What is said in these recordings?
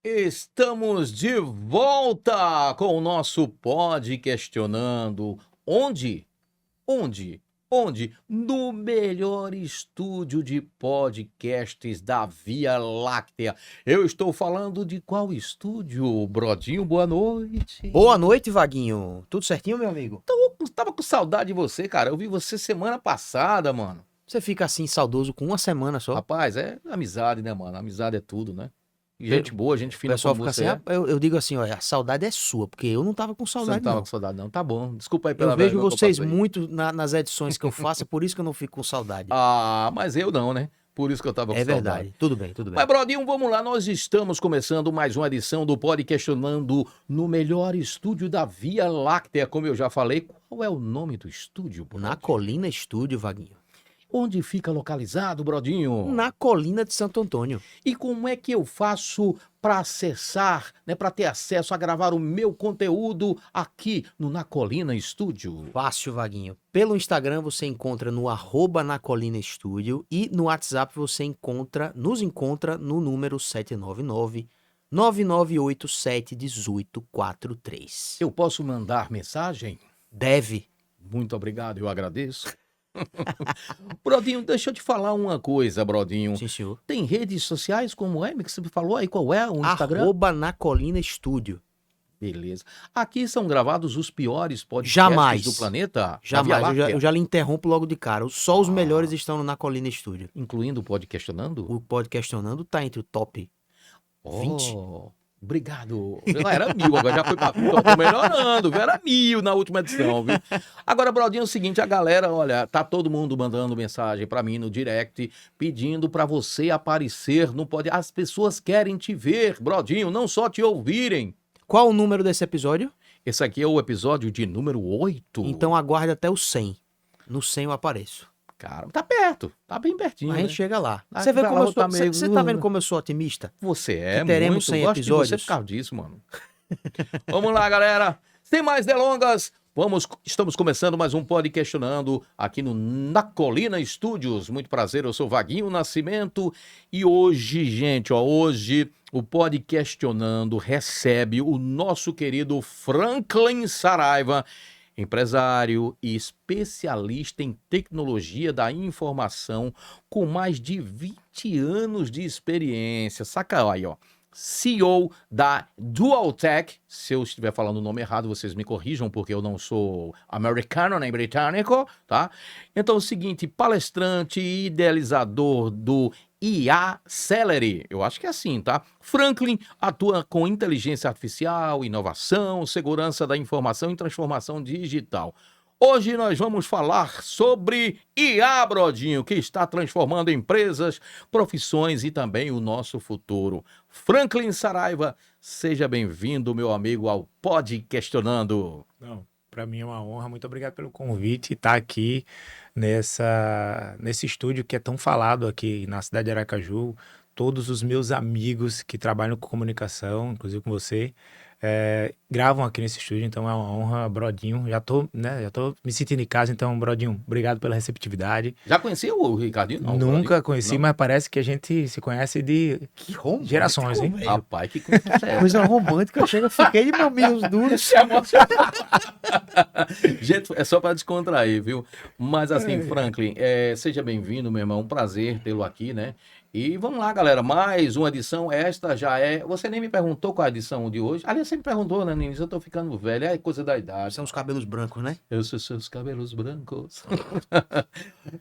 Estamos de volta com o nosso Pod Questionando. Onde? Onde? Onde? No melhor estúdio de podcasts da Via Láctea. Eu estou falando de qual estúdio, Brodinho? Boa noite. Boa noite, Vaguinho. Tudo certinho, meu amigo? Tava com saudade de você, cara. Eu vi você semana passada, mano. Você fica assim saudoso com uma semana só. Rapaz, é amizade, né, mano? Amizade é tudo, né? E gente boa, gente O fina pessoal como fica você assim, é. eu digo assim, olha, a saudade é sua, porque eu não tava com Você não saudade, tava não. com saudade, não. Tá bom. Desculpa aí pela Eu vejo vergonha que eu vocês passei. muito nas edições que eu faço, é por isso que eu não fico com saudade. Ah, mas eu não, né? Por isso que eu tava com É saudade. verdade. Tudo bem, tudo bem. Mas, Brodinho, vamos lá. Nós estamos começando mais uma edição do Pod Questionando no melhor estúdio da Via Láctea. Como eu já falei, qual é o nome do estúdio, Brodinho? Na Colina Estúdio, Vaguinho. Onde fica localizado, Brodinho? Na Colina de Santo Antônio. E como é que eu faço para acessar, né, para ter acesso a gravar o meu conteúdo aqui no Na Colina Estúdio? Fácil, Vaguinho. Pelo Instagram você encontra no @Na Colina Estúdio e no WhatsApp você nos encontra no número 799 9987 1843. Eu posso mandar mensagem? Deve. Muito obrigado, eu agradeço. Brodinho, deixa eu te falar uma coisa, Brodinho. Sim, senhor. Tem redes sociais como é? Que você falou aí, qual é o Instagram? @Na Colina Estúdio. Beleza. Aqui são gravados os piores podcasts Jamais. do planeta? Da Via Jamais. Láctea? Eu já lhe interrompo logo de cara. Só os melhores estão no Na Colina Estúdio. Incluindo o Pod Questionando? O Pod Questionando tá entre o top 20. Obrigado. Era 1000, agora já foi pra... Tô melhorando, viu? Era 1000 na última edição, viu? Agora, Brodinho, é o seguinte, a galera, olha, tá todo mundo mandando mensagem pra mim no direct, pedindo pra você aparecer no pod. As pessoas querem te ver, Brodinho, não só te ouvirem. Qual o número desse episódio? Esse aqui é o episódio de número 8. Então aguarde até o 100. No 100 eu apareço. Cara, tá perto, tá bem pertinho, A né? gente chega lá. Ah, Você vê vai como lá, eu sou. tá meio- Você tá vendo como eu sou otimista? Você é Que teremos muito, 100 gosto de você episódios. por causa disso, mano. Vamos lá, galera. Sem mais delongas, estamos começando mais um Pod Questionando aqui no Na Colina Studios. Muito prazer, eu sou Vaguinho Nascimento e hoje, gente, hoje o Pod Questionando recebe o nosso querido Franklin Saraiva, empresário e especialista em tecnologia da informação com mais de 20 anos de experiência. Saca aí, ó. CEO da Dualtech. Se eu estiver falando o nome errado, vocês me corrijam, porque eu não sou americano nem britânico, tá? Então é o seguinte, palestrante e idealizador do IA Celery, eu acho que é assim, tá? Franklin atua com inteligência artificial, inovação, segurança da informação e transformação digital. Hoje nós vamos falar sobre IA, Brodinho, que está transformando empresas, profissões e também o nosso futuro. Franklin Saraiva, seja bem-vindo, meu amigo, ao Pod Questionando. Não, para mim é uma honra. Muito obrigado pelo convite. Estar aqui nesse estúdio que é tão falado aqui na cidade de Aracaju. Todos os meus amigos que trabalham com comunicação, inclusive com você, gravam aqui nesse estúdio, então é uma honra, Brodinho. Já tô me sentindo em casa, então, Brodinho, obrigado pela receptividade. Já conhecia o Ricardinho? Não, Nunca Brodinho? conheci, Não. mas parece que a gente se conhece de Que romântico, gerações, hein? velho. Rapaz, que coisa é essa? Coisa romântica. Eu fiquei de mamilos duros. Gente, é só para descontrair, viu? Mas assim, Franklin, seja bem-vindo, meu irmão. Um prazer tê-lo aqui, né? E vamos lá, galera. Mais uma edição. Esta já é. Você nem me perguntou qual é a edição de hoje. Aliás, você me perguntou, né, Ninis? Eu tô ficando velho. É coisa da idade. São os cabelos brancos, né? Eu sou seus cabelos brancos.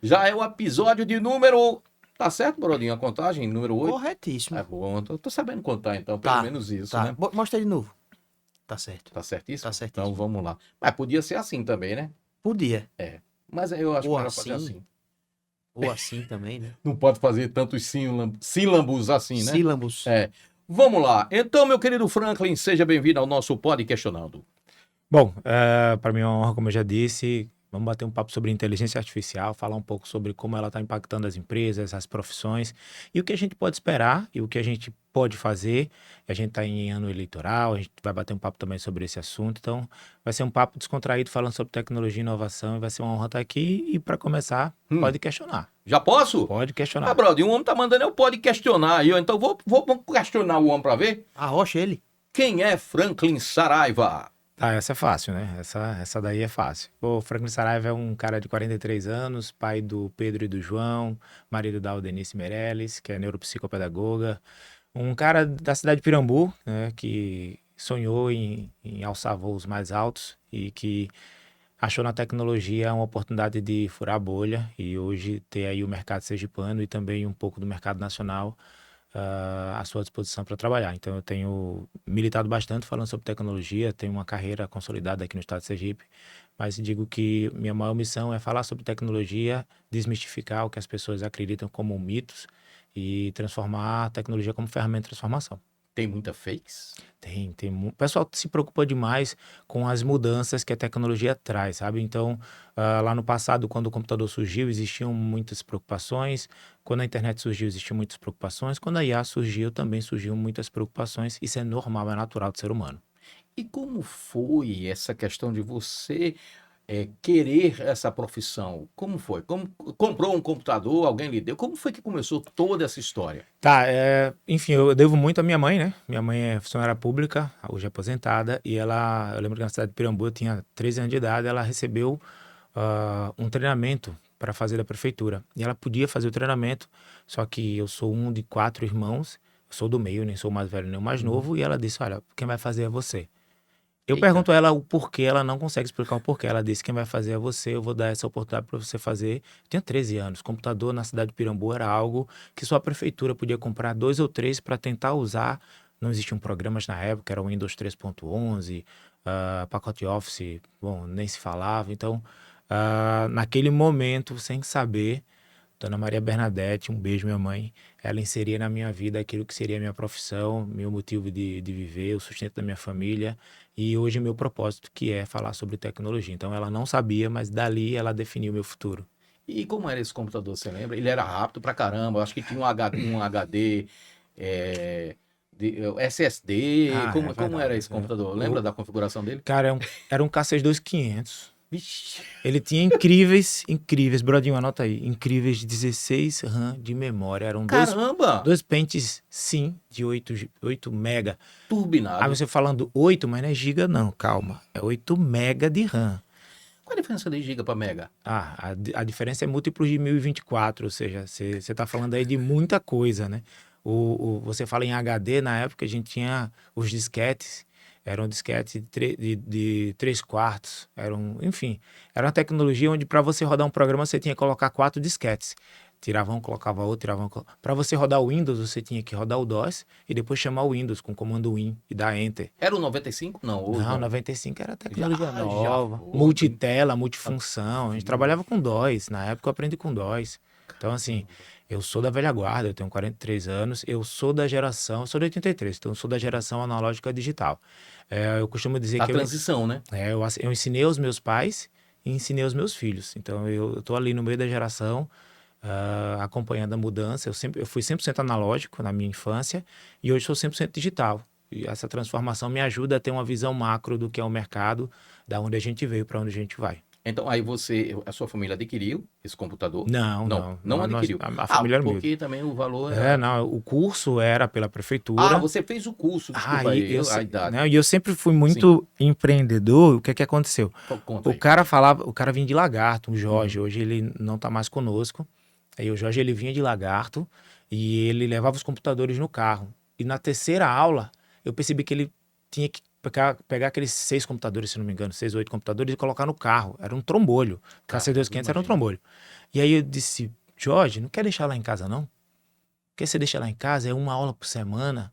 Já é o episódio de número. Tá certo, Brodinho? A contagem? Número 8? Corretíssimo. É bom. Tô sabendo contar, então. Pelo Tá, menos isso, Tá. né? Mostra aí de novo. Tá certo. Tá certíssimo? Tá certíssimo. Então vamos lá. Mas podia ser assim também, né? Podia. Mas eu acho Ou melhor fazer assim. assim. Ou assim também, né? Não pode fazer tantos sílabos assim, né? Sílabos. Vamos lá. Então, meu querido Franklin, seja bem-vindo ao nosso Pod Questionando. Bom, para mim é uma honra, como eu já disse. Vamos bater um papo sobre inteligência artificial, falar um pouco sobre como ela está impactando as empresas, as profissões e o que a gente pode esperar e o que a gente pode fazer. A gente está em ano eleitoral, a gente vai bater um papo também sobre esse assunto. Então, vai ser um papo descontraído falando sobre tecnologia e inovação e vai ser uma honra estar aqui. E para começar, pode questionar. Já posso? Pode Ah, questionar. brother, o homem tá mandando, eu pode questionar aí, ó. Então vou questionar o homem pra ver. Arrocha ele. Quem é Franklin Saraiva? Tá, essa é fácil, né? Essa daí é fácil. O Franklin Saraiva é um cara de 43 anos, pai do Pedro e do João, marido da Aldenice Meirelles, que é neuropsicopedagoga. Um cara da cidade de Pirambu, né, que sonhou em alçar voos mais altos e que achou na tecnologia uma oportunidade de furar a bolha e hoje ter aí o mercado sergipano e também um pouco do mercado nacional à sua disposição para trabalhar. Então eu tenho militado bastante falando sobre tecnologia, tenho uma carreira consolidada aqui no estado de Sergipe, mas digo que minha maior missão é falar sobre tecnologia, desmistificar o que as pessoas acreditam como mitos e transformar a tecnologia como ferramenta de transformação. Tem muita fakes? O pessoal se preocupa demais com as mudanças que a tecnologia traz, sabe? Então, lá no passado, quando o computador surgiu, existiam muitas preocupações. Quando a internet surgiu, existiam muitas preocupações. Quando a IA surgiu, também surgiam muitas preocupações. Isso é normal, é natural do ser humano. E como foi essa questão de você querer essa profissão? Como foi? Comprou um computador, alguém lhe deu? Como foi que começou toda essa história? Tá, enfim, eu devo muito à minha mãe, né? Minha mãe é funcionária pública, hoje aposentada, e eu lembro que na cidade de Pirambu, eu tinha 13 anos de idade, ela recebeu um treinamento para fazer da prefeitura. E ela podia fazer o treinamento, só que eu sou um de 4 irmãos, eu sou do meio, nem sou o mais velho nem o mais novo, e ela disse, olha, quem vai fazer é você. Eu Eita. pergunto a ela o porquê, ela não consegue explicar o porquê. Ela disse, quem vai fazer é você, eu vou dar essa oportunidade para você fazer. Eu tinha 13 anos, computador na cidade de Pirambu era algo que só a prefeitura podia comprar 2 ou 3 para tentar usar. Não existiam programas na época, era o Windows 3.11, pacote Office, bom, nem se falava. Então, naquele momento, sem saber, Dona Maria Bernadette, um beijo, minha mãe, ela inseria na minha vida aquilo que seria a minha profissão, meu motivo de viver, o sustento da minha família e hoje meu propósito, que é falar sobre tecnologia. Então ela não sabia, mas dali ela definiu o meu futuro. E como era esse computador, você lembra? Ele era rápido pra caramba, eu acho que tinha um HD, SSD, como verdade. era esse computador? Lembra da configuração dele? Cara, era um K62500. Vixe, Ele tinha incríveis, Brodinho, anota aí, incríveis 16 RAM de memória. Eram caramba! dois pentes, sim, de 8 mega. Turbinado. Aí você falando 8, mas não é giga não, calma. É 8 mega de RAM. Qual a diferença de giga para mega? A diferença é múltiplos de 1024, ou seja, você está falando aí de muita coisa, né? Você fala em HD, na época a gente tinha os disquetes, eram disquetes de 3 quartos, enfim, era uma tecnologia onde para você rodar um programa você tinha que colocar 4 disquetes. Tirava um, colocava outro, Para você rodar o Windows, você tinha que rodar o DOS e depois chamar o Windows com o comando Win e dar Enter. Era o 95? Não, Não, 95 era tecnologia Já nova. foi. Multitela, multifunção. A gente trabalhava com DOS. Na época eu aprendi com DOS. Então, assim, eu sou da velha guarda, eu tenho 43 anos, eu sou da geração, eu sou de 83, então eu sou da geração analógica digital. Eu costumo dizer A que transição, né? eu ensinei aos meus pais e ensinei aos meus filhos. Então, eu tô ali no meio da geração, acompanhando a mudança. Eu fui 100% analógico na minha infância e hoje sou 100% digital. E essa transformação me ajuda a ter uma visão macro do que é o mercado, da onde a gente veio para onde a gente vai. Então, aí a sua família adquiriu esse computador? Não. Não adquiriu. A família era porque também o valor era... não, o curso era pela prefeitura. Você fez o curso, desculpa e aí, a idade. E eu sempre fui muito empreendedor. O que aconteceu? Conta aí. O cara vinha de Lagarto, o Jorge, hoje ele não tá mais conosco. Aí o Jorge, ele vinha de Lagarto e ele levava os computadores no carro. E na terceira aula, eu percebi que ele tinha que pegar aqueles 6 computadores, se não me engano, 6 ou 8 computadores e colocar no carro. Era um trombolho. O KC2500 era um trombolho. E aí eu disse, Jorge, não quer deixar lá em casa, não? Porque você deixa lá em casa, é 1 aula por semana.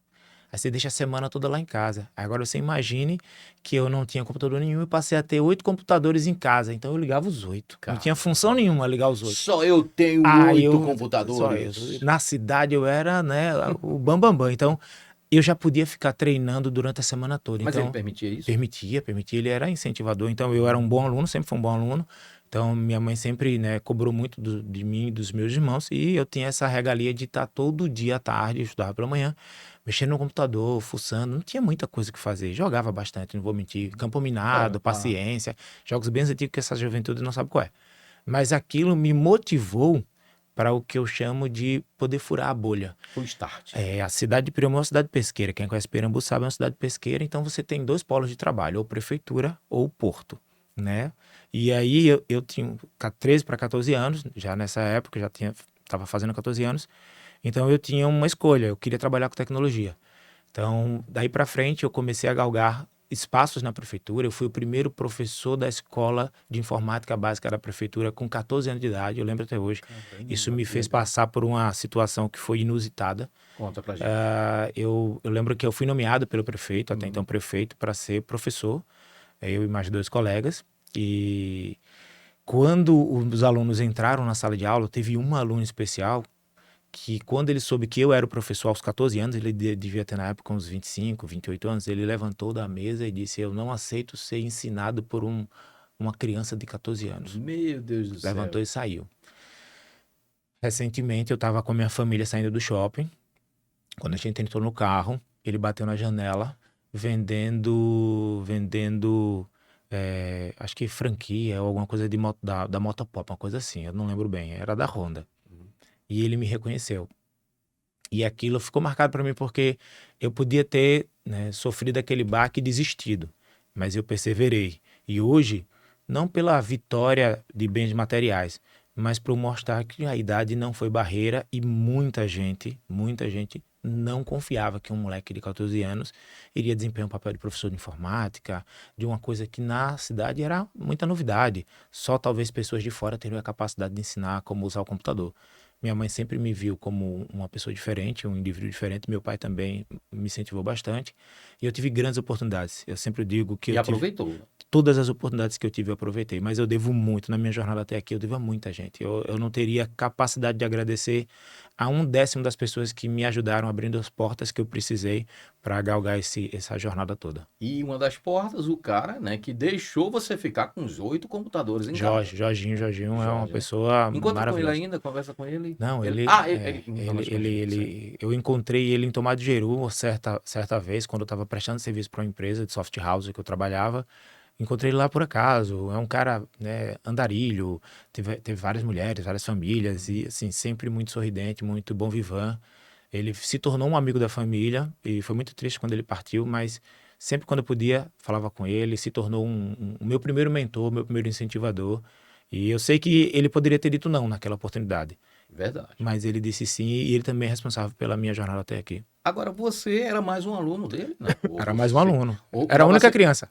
Aí você deixa a semana toda lá em casa. Agora você imagine que eu não tinha computador nenhum e passei a ter 8 computadores em casa. Então eu ligava os 8. Não tinha função nenhuma ligar os 8. Só eu tenho 8 computadores. Na cidade eu era, né, o bambambam. Então eu já podia ficar treinando durante a semana toda. Mas então, ele permitia isso? Permitia. Ele era incentivador. Então eu era um bom aluno, sempre fui um bom aluno. Então minha mãe sempre, né, cobrou muito de mim e dos meus irmãos. E eu tinha essa regalia de estar todo dia à tarde, eu estudava pela manhã, mexendo no computador, fuçando. Não tinha muita coisa que fazer. Jogava bastante, não vou mentir. Campo Minado, Paciência. Jogos bem antigos que essa juventude não sabe qual é. Mas aquilo me motivou para o que eu chamo de poder furar a bolha. Foi o start. A cidade de Pirambu é uma cidade pesqueira. Quem conhece Pirambu sabe, é uma cidade pesqueira. Então você tem 2 polos de trabalho, ou prefeitura ou porto, né? E aí eu tinha 13 para 14 anos, já nessa época, estava fazendo 14 anos. Então eu tinha uma escolha, eu queria trabalhar com tecnologia. Então daí para frente eu comecei a galgar espaços na prefeitura. Eu fui o primeiro professor da escola de informática básica da prefeitura com 14 anos de idade, eu lembro até hoje. Caramba, Isso me que fez legal. passar por uma situação que foi inusitada. Conta pra gente. Eu lembro que eu fui nomeado pelo prefeito, até então prefeito, para ser professor, eu e mais 2 colegas. E quando os alunos entraram na sala de aula, teve um aluno especial que, quando ele soube que eu era o professor aos 14 anos, ele devia ter na época uns 25, 28 anos, ele levantou da mesa e disse: eu não aceito ser ensinado por uma criança de 14 anos. Meu Deus do céu. Levantou e saiu. Recentemente eu estava com a minha família saindo do shopping. Quando a gente entrou no carro, ele bateu na janela vendendo acho que franquia ou alguma coisa da Motopop, uma coisa assim, eu não lembro bem, era da Honda. E ele me reconheceu. E aquilo ficou marcado para mim porque eu podia ter, né, sofrido aquele baque e desistido, mas eu perseverei. E hoje, não pela vitória de bens materiais, mas para mostrar que a idade não foi barreira e muita gente não confiava que um moleque de 14 anos iria desempenhar um papel de professor de informática, de uma coisa que na cidade era muita novidade. Só talvez pessoas de fora teriam a capacidade de ensinar como usar o computador. Minha mãe sempre me viu como uma pessoa diferente, um indivíduo diferente. Meu pai também me incentivou bastante. E eu tive grandes oportunidades. Eu sempre digo que E aproveitou. todas as oportunidades que eu tive, eu aproveitei. Mas eu devo muito, na minha jornada até aqui, eu devo a muita gente. Eu não teria capacidade de agradecer a 1/10 das pessoas que me ajudaram abrindo as portas que eu precisei para galgar essa jornada toda. E uma das portas, o cara, né, que deixou você ficar com os 8 computadores em casa. Jorginho é uma Jorge. pessoa Encontra com ele maravilhosa. ainda, conversa com ele. Não, eu encontrei ele em Tomar de Jeru certa vez, quando eu estava prestando serviço para uma empresa de soft house que eu trabalhava. Encontrei ele lá por acaso. É um cara, né, andarilho, teve várias mulheres, várias famílias, e assim, sempre muito sorridente, muito bom vivant. Ele se tornou um amigo da família e foi muito triste quando ele partiu, mas sempre quando eu podia, falava com ele, se tornou o meu primeiro mentor, meu primeiro incentivador. E eu sei que ele poderia ter dito não naquela oportunidade, Verdade. mas ele disse sim, e ele também é responsável pela minha jornada até aqui. Agora, você era mais um aluno dele? Não. Era mais um aluno. ou- Era a mas única você- criança.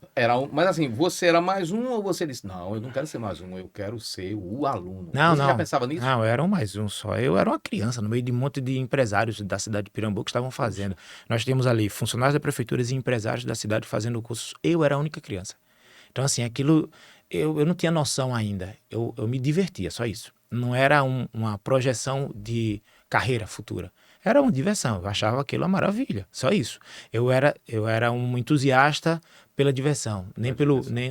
Mas assim, você era mais um ou você disse, não, eu não quero ser mais um, eu quero ser o aluno? Não, Você não. já pensava nisso? Não, eu era um mais um só. Eu era uma criança no meio de um monte de empresários da cidade de Pirambu que estavam fazendo. Nós tínhamos ali funcionários da prefeitura e empresários da cidade fazendo cursos. Eu era a única criança. Então, assim, aquilo... Eu não tinha noção ainda. Eu me divertia, só isso. Não era uma projeção de carreira futura. Era uma diversão. Eu achava aquilo uma maravilha. Só isso. Eu era um entusiasta pela diversão,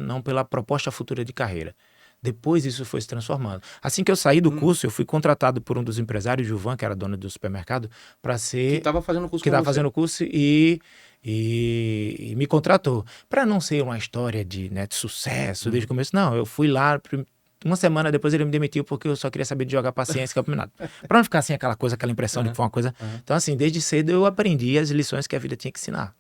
não pela proposta futura de carreira. Depois isso foi se transformando. Assim que eu saí do curso, eu fui contratado por um dos empresários, Gilvan, que era dono do supermercado, para ser... Que estava fazendo curso que com estava você. fazendo o curso e me contratou. Para não ser uma história de sucesso desde o começo, não. Eu fui lá, uma semana depois ele me demitiu porque eu só queria saber de jogar paciência e campeonato. Para não ficar assim aquela impressão de que foi uma coisa... Então, assim, desde cedo eu aprendi as lições que a vida tinha que ensinar.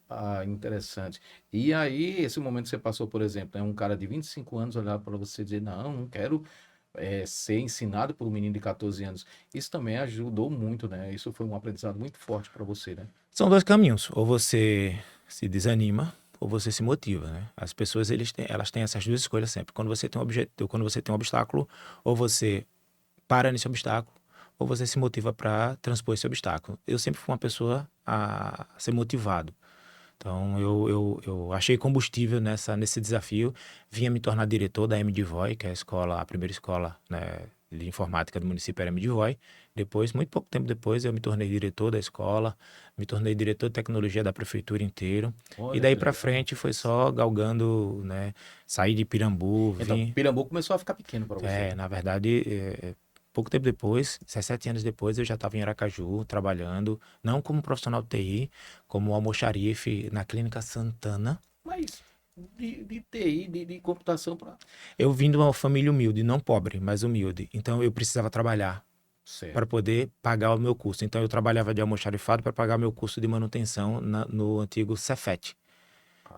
Ah, interessante. E aí, esse momento que você passou, por exemplo, um cara de 25 anos olhar para você e dizer, não quero ser ensinado por um menino de 14 anos. Isso também ajudou muito, né? Isso foi um aprendizado muito forte para você, né? São 2 caminhos. Ou você se desanima, ou você se motiva, né? As pessoas, elas têm essas 2 escolhas sempre. Quando você tem um objetivo, quando você tem um obstáculo, ou você para nesse obstáculo, ou você se motiva para transpor esse obstáculo. Eu sempre fui uma pessoa a ser motivado. Então, eu achei combustível nesse desafio. Vinha me tornar diretor da MDVOI, que é a primeira escola, né, de informática do município, era MDVOI. Depois, muito pouco tempo depois, eu me tornei diretor da escola, me tornei diretor de tecnologia da prefeitura inteiro. Olha E daí que para legal. frente foi só galgando, né, sair de Pirambu, Então, vim... Pirambu começou a ficar pequeno para você. na verdade, pouco tempo depois, 17 anos depois, eu já estava em Aracaju, trabalhando, não como profissional de TI, como almoxarife na Clínica Santana. Mas de TI, de computação para... Eu vim de uma família humilde, não pobre, mas humilde. Então eu precisava trabalhar Certo. para poder pagar o meu curso. Então, eu trabalhava de almoxarifado para pagar meu curso de manutenção no antigo Cefet.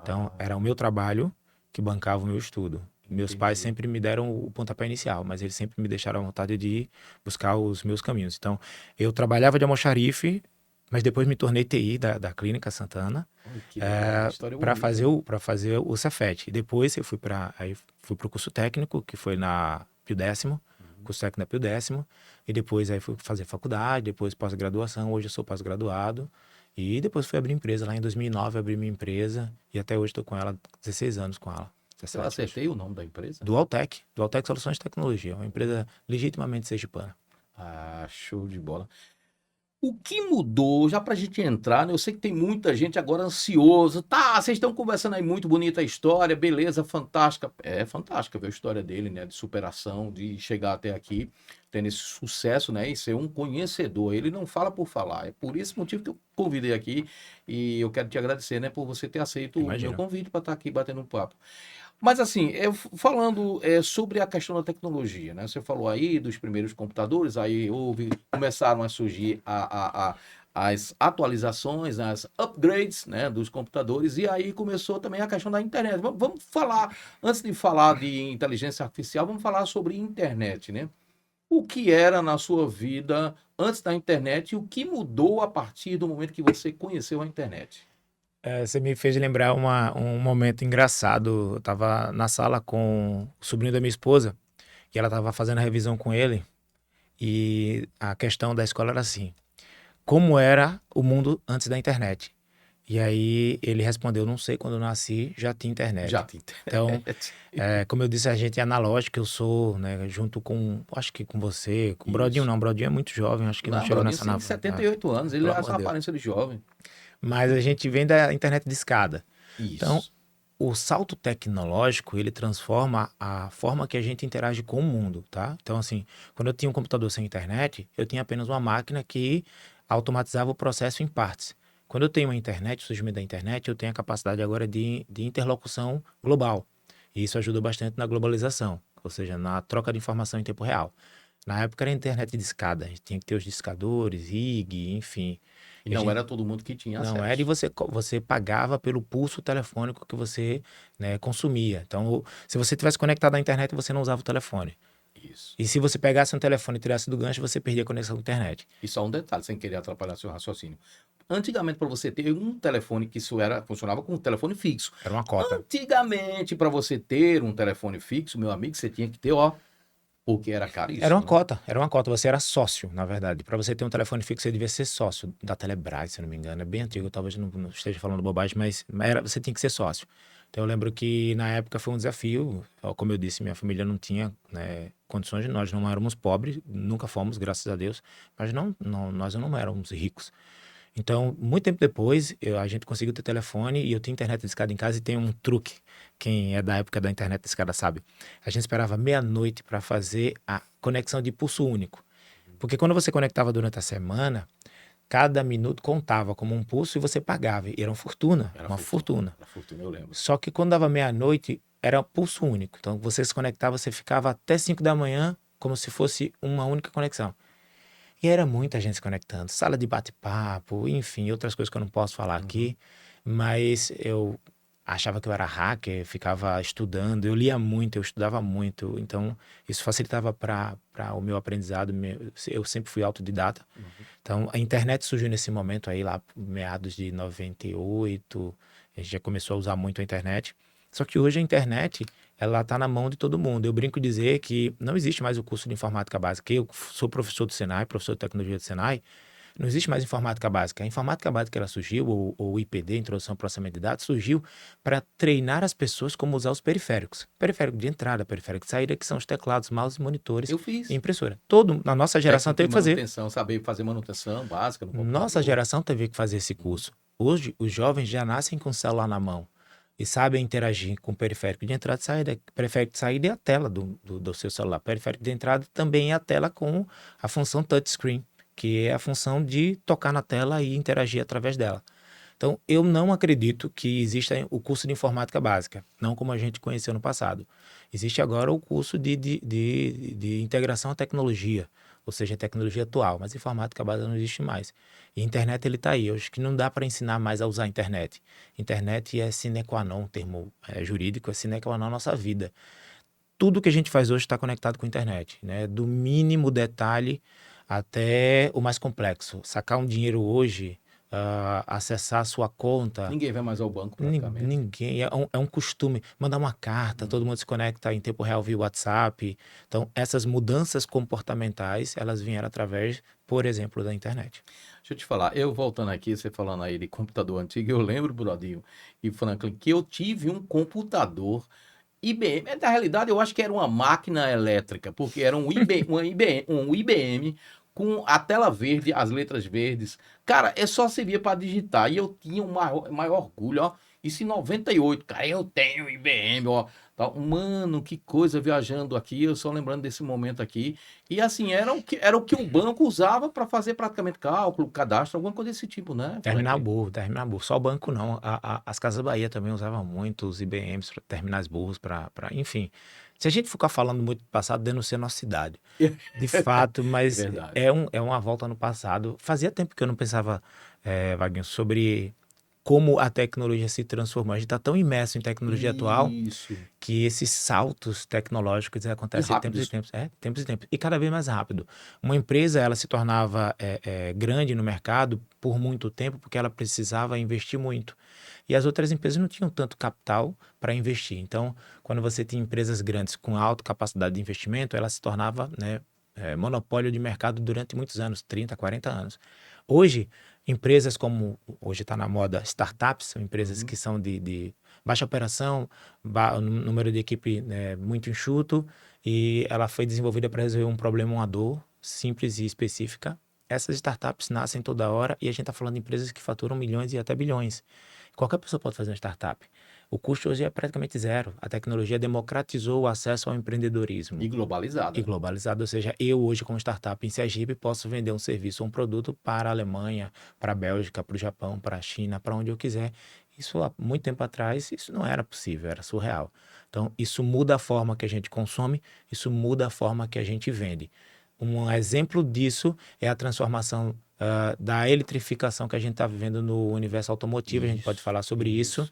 Então, era o meu trabalho que bancava o meu estudo. Meus pais Entendi. sempre me deram o pontapé inicial, mas eles sempre me deixaram à vontade de ir buscar os meus caminhos. Então, eu trabalhava de almoxarife, mas depois me tornei TI da Clínica Santana, Olha que legal, história para bonita. fazer o Cefet. E depois eu fui para o curso técnico, que foi na Pio Décimo, curso técnico na Pio Décimo, e depois aí fui fazer faculdade, depois pós-graduação. Hoje eu sou pós-graduado. E depois fui abrir empresa. Lá em 2009 eu abri minha empresa e até hoje estou com ela, 16 anos com ela. Eu 17 hoje. acertei o nome da empresa? Dualtech Soluções de Tecnologia, uma empresa legitimamente sergipana. Ah, show de bola. O que mudou, já pra gente entrar, né? Eu sei que tem muita gente agora ansioso. Tá, vocês estão conversando aí, muito bonita a história, beleza, fantástica. É fantástica ver a história dele, né? De superação, de chegar até aqui, tendo esse sucesso, né? E ser um conhecedor. Ele não fala por falar. É por esse motivo que eu convidei aqui. E eu quero te agradecer, né? Por você ter aceito o meu Imagina. convite para estar aqui batendo um papo. Mas assim, falando sobre a questão da tecnologia, né? Você falou aí dos primeiros computadores, aí começaram a surgir as atualizações, as upgrades, né, dos computadores, e aí começou também a questão da internet. Vamos falar, antes de falar de inteligência artificial, vamos falar sobre internet, né? O que era na sua vida antes da internet e o que mudou a partir do momento que você conheceu a internet? Você me fez lembrar um momento engraçado. Eu estava na sala com o sobrinho da minha esposa e ela estava fazendo a revisão com ele. E a questão da escola era assim: como era o mundo antes da internet? E aí ele respondeu: não sei, quando eu nasci já tinha internet. Já tem Então, internet. como eu disse, a gente é analógico, eu sou, né, junto com, acho que com você, com o Brodinho Isso. não, o Brodinho é muito jovem, acho que não Não, chegou Brodinho nessa tem 78 anos, ele pelo é amor essa de Deus. aparência de jovem. Mas a gente vem da internet discada. Então, Isso. o salto tecnológico, ele transforma a forma que a gente interage com o mundo, tá? Então, assim, quando eu tinha um computador sem internet, eu tinha apenas uma máquina que automatizava o processo em partes. Quando eu tenho a internet, o surgimento da internet, eu tenho a capacidade agora de interlocução global. E isso ajuda bastante na globalização, ou seja, na troca de informação em tempo real. Na época era internet discada, a gente tinha que ter os discadores, IG, enfim. E E a não gente era todo mundo que tinha não era, e acesso. você pagava pelo pulso telefônico que você, né, consumia. Então, se você tivesse conectado à internet, você não usava o telefone. Isso. E se você pegasse um telefone e tirasse do gancho, você perdia a conexão com a internet. E só um detalhe, sem querer atrapalhar seu raciocínio. Antigamente, para você ter um telefone que funcionava com um telefone fixo. Era uma cota. Antigamente, para você ter um telefone fixo, meu amigo, você tinha que ter, ó, porque era caríssimo. Era uma cota. Você era sócio, na verdade. Para você ter um telefone fixo, você devia ser sócio da Telebrás, se eu não me engano. É bem antigo, talvez não esteja falando bobagem, mas você tinha que ser sócio. Então eu lembro que na época foi um desafio. Como eu disse, minha família não tinha, né, condições de nós não éramos pobres, nunca fomos, graças a Deus, mas nós não éramos ricos. Então, muito tempo depois, a gente conseguiu ter telefone e eu tinha internet discada em casa e tem um truque. Quem é da época da internet discada sabe. A gente esperava meia-noite para fazer a conexão de pulso único. Porque quando você conectava durante a semana, cada minuto contava como um pulso e você pagava. E era uma fortuna, uma fortuna. Era fortuna, eu lembro. Só que quando dava meia-noite, era pulso único. Então, você se conectava, você ficava até 5 da manhã como se fosse uma única conexão. E era muita gente se conectando, sala de bate-papo, enfim, outras coisas que eu não posso falar aqui, mas eu achava que eu era hacker, ficava estudando, eu lia muito, eu estudava muito, então isso facilitava para o meu aprendizado, eu sempre fui autodidata. Então a internet surgiu nesse momento aí, lá meados de 98, a gente já começou a usar muito a internet, só que hoje a internet, ela está na mão de todo mundo. Eu brinco dizer que não existe mais o curso de informática básica. Eu sou professor do Senai, professor de tecnologia do Senai, não existe mais informática básica. A informática básica ela surgiu, ou o IPD, Introdução ao Processamento de Dados, surgiu para treinar as pessoas como usar os periféricos. Periférico de entrada, periférico de saída, que são os teclados, mouse, monitores Eu fiz. e impressora. Na nossa geração teve que fazer. Manutenção, saber fazer manutenção básica no computador. Nossa geração teve que fazer esse curso. Hoje, os jovens já nascem com o celular na mão e sabem interagir com o periférico de entrada e saída. Periférico de saída é a tela do seu celular. Periférico de entrada também é a tela com a função touchscreen, que é a função de tocar na tela e interagir através dela. Então, eu não acredito que exista o curso de informática básica, não como a gente conheceu no passado. Existe agora o curso de integração à tecnologia, ou seja, a tecnologia atual, mas informática básica não existe mais. E a internet ele está aí. Eu acho que não dá para ensinar mais a usar a internet. Internet é sine qua non, um termo jurídico, é sine qua non a nossa vida. Tudo que a gente faz hoje está conectado com a internet, né? Do mínimo detalhe até o mais complexo. Sacar um dinheiro hoje, acessar a sua conta. Ninguém vai mais ao banco, praticamente. Ninguém. É um costume. Mandar uma carta, todo mundo se conecta em tempo real via WhatsApp. Então, essas mudanças comportamentais, elas vieram através, por exemplo, da internet. Deixa eu te falar, eu voltando aqui, você falando aí de computador antigo, eu lembro, Brodinho e Franklin, que eu tive um computador IBM. Na realidade, eu acho que era uma máquina elétrica, porque era um IBM com a tela verde, as letras verdes. Cara, só servia para digitar. E eu tinha o maior orgulho, ó. Isso em 98, cara, eu tenho IBM, ó. Mano, que coisa viajando aqui, eu só lembrando desse momento aqui. E assim, era o que o banco usava para fazer praticamente cálculo, cadastro, alguma coisa desse tipo, né? Terminal burro. Só o banco não. As Casas Bahia também usavam muito os IBMs, terminais burros, enfim. Se a gente ficar falando muito do passado, denuncia a nossa cidade. De fato, mas Verdade. é uma volta no passado. Fazia tempo que eu não pensava, Vaguinho, sobre como a tecnologia se transformou. A gente está tão imerso em tecnologia atual Isso. que esses saltos tecnológicos acontecem de tempos rápidos. e tempos. Tempos e tempos. E cada vez mais rápido. Uma empresa, ela se tornava grande no mercado por muito tempo porque ela precisava investir muito. E as outras empresas não tinham tanto capital para investir. Então, quando você tinha empresas grandes com alta capacidade de investimento, ela se tornava, né, monopólio de mercado durante muitos anos, 30, 40 anos. Hoje, empresas como, hoje está na moda, startups, são empresas que são de baixa operação, número de equipe muito enxuto, e ela foi desenvolvida para resolver um problema, uma dor simples e específica. Essas startups nascem toda hora e a gente está falando de empresas que faturam milhões e até bilhões. Qualquer pessoa pode fazer uma startup. O custo hoje é praticamente zero. A tecnologia democratizou o acesso ao empreendedorismo. E globalizado. E globalizado, ou seja, eu hoje como startup em Sergipe posso vender um serviço ou um produto para a Alemanha, para a Bélgica, para o Japão, para a China, para onde eu quiser. Isso há muito tempo atrás, isso não era possível, era surreal. Então, isso muda a forma que a gente consome, isso muda a forma que a gente vende. Um exemplo disso é a transformação da eletrificação que a gente está vivendo no universo automotivo. A gente pode falar sobre isso,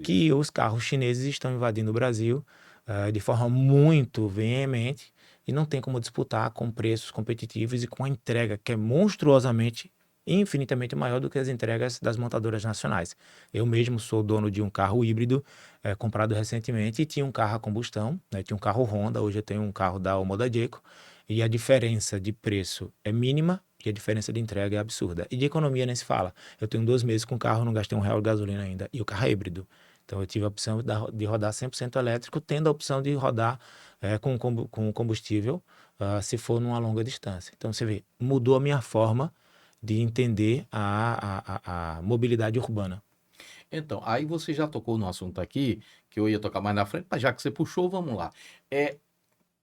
que os carros chineses estão invadindo o Brasil de forma muito veemente e não tem como disputar com preços competitivos e com a entrega que é monstruosamente, infinitamente maior do que as entregas das montadoras nacionais. Eu mesmo sou dono de um carro híbrido comprado recentemente e tinha um carro a combustão, né? Tinha um carro Honda, hoje eu tenho um carro da Omoda Gecko e a diferença de preço é mínima e a diferença de entrega é absurda. E de economia nem se fala. Eu tenho 2 meses com o carro, não gastei R$1 de gasolina ainda e o carro é híbrido. Então eu tive a opção de rodar 100% elétrico, tendo a opção de rodar com combustível se for numa longa distância. Então você vê, mudou a minha forma de entender a mobilidade urbana. Então, aí você já tocou no assunto aqui, que eu ia tocar mais na frente, mas já que você puxou, vamos lá.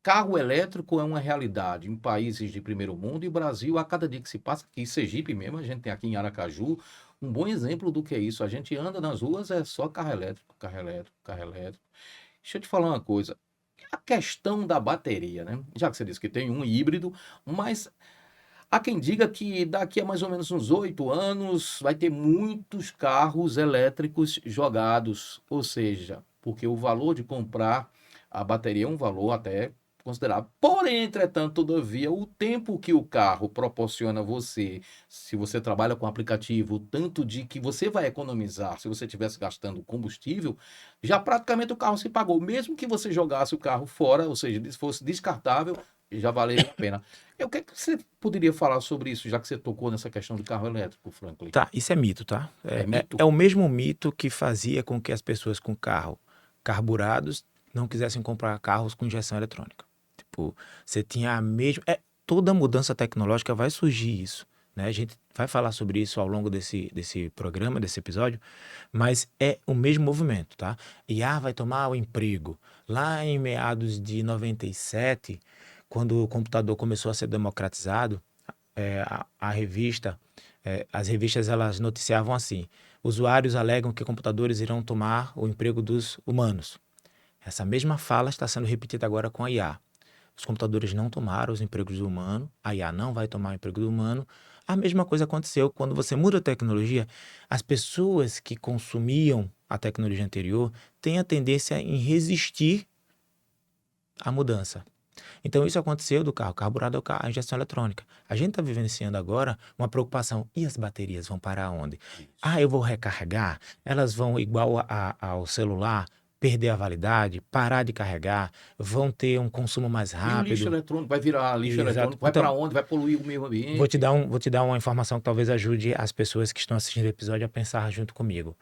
Carro elétrico é uma realidade em países de primeiro mundo e o Brasil, a cada dia que se passa, aqui em Sergipe mesmo, a gente tem aqui em Aracaju, um bom exemplo do que é isso. A gente anda nas ruas, é só carro elétrico, carro elétrico, carro elétrico. Deixa eu te falar uma coisa. A questão da bateria, né? Já que você disse que tem um híbrido, mas há quem diga que daqui a mais ou menos uns 8 anos vai ter muitos carros elétricos jogados. Ou seja, porque o valor de comprar a bateria é um valor até considerável. Porém, entretanto, todavia, o tempo que o carro proporciona a você, se você trabalha com aplicativo, o tanto de que você vai economizar se você estivesse gastando combustível, já praticamente o carro se pagou. Mesmo que você jogasse o carro fora, ou seja, fosse descartável, já valeria a pena. O que é que você poderia falar sobre isso, já que você tocou nessa questão do carro elétrico, Franklin? Tá, isso é mito, tá? mito? É o mesmo mito que fazia com que as pessoas com carro carburados não quisessem comprar carros com injeção eletrônica. Tipo, você tinha a mesma... toda mudança tecnológica vai surgir isso, né? A gente vai falar sobre isso ao longo desse programa, desse episódio, mas é o mesmo movimento, tá? IA vai tomar o emprego. Lá em meados de 97, quando o computador começou a ser democratizado, as revistas elas noticiavam assim: usuários alegam que computadores irão tomar o emprego dos humanos. Essa mesma fala está sendo repetida agora com a IA. Os computadores não tomaram os empregos do humano, a IA não vai tomar o emprego do humano. A mesma coisa aconteceu quando você muda a tecnologia. As pessoas que consumiam a tecnologia anterior têm a tendência em resistir à mudança. Então, isso aconteceu do carro carburado ao carro, a injeção eletrônica. A gente está vivenciando agora uma preocupação. E as baterias vão parar onde? Ah, eu vou recarregar? Elas vão, igual ao celular, perder a validade, parar de carregar, vão ter um consumo mais E o lixo rápido. eletrônico vai virar lixo Exato. eletrônico, vai Então, para onde? Vai poluir o meio ambiente? Vou te dar uma informação que talvez ajude as pessoas que estão assistindo o episódio a pensar junto comigo.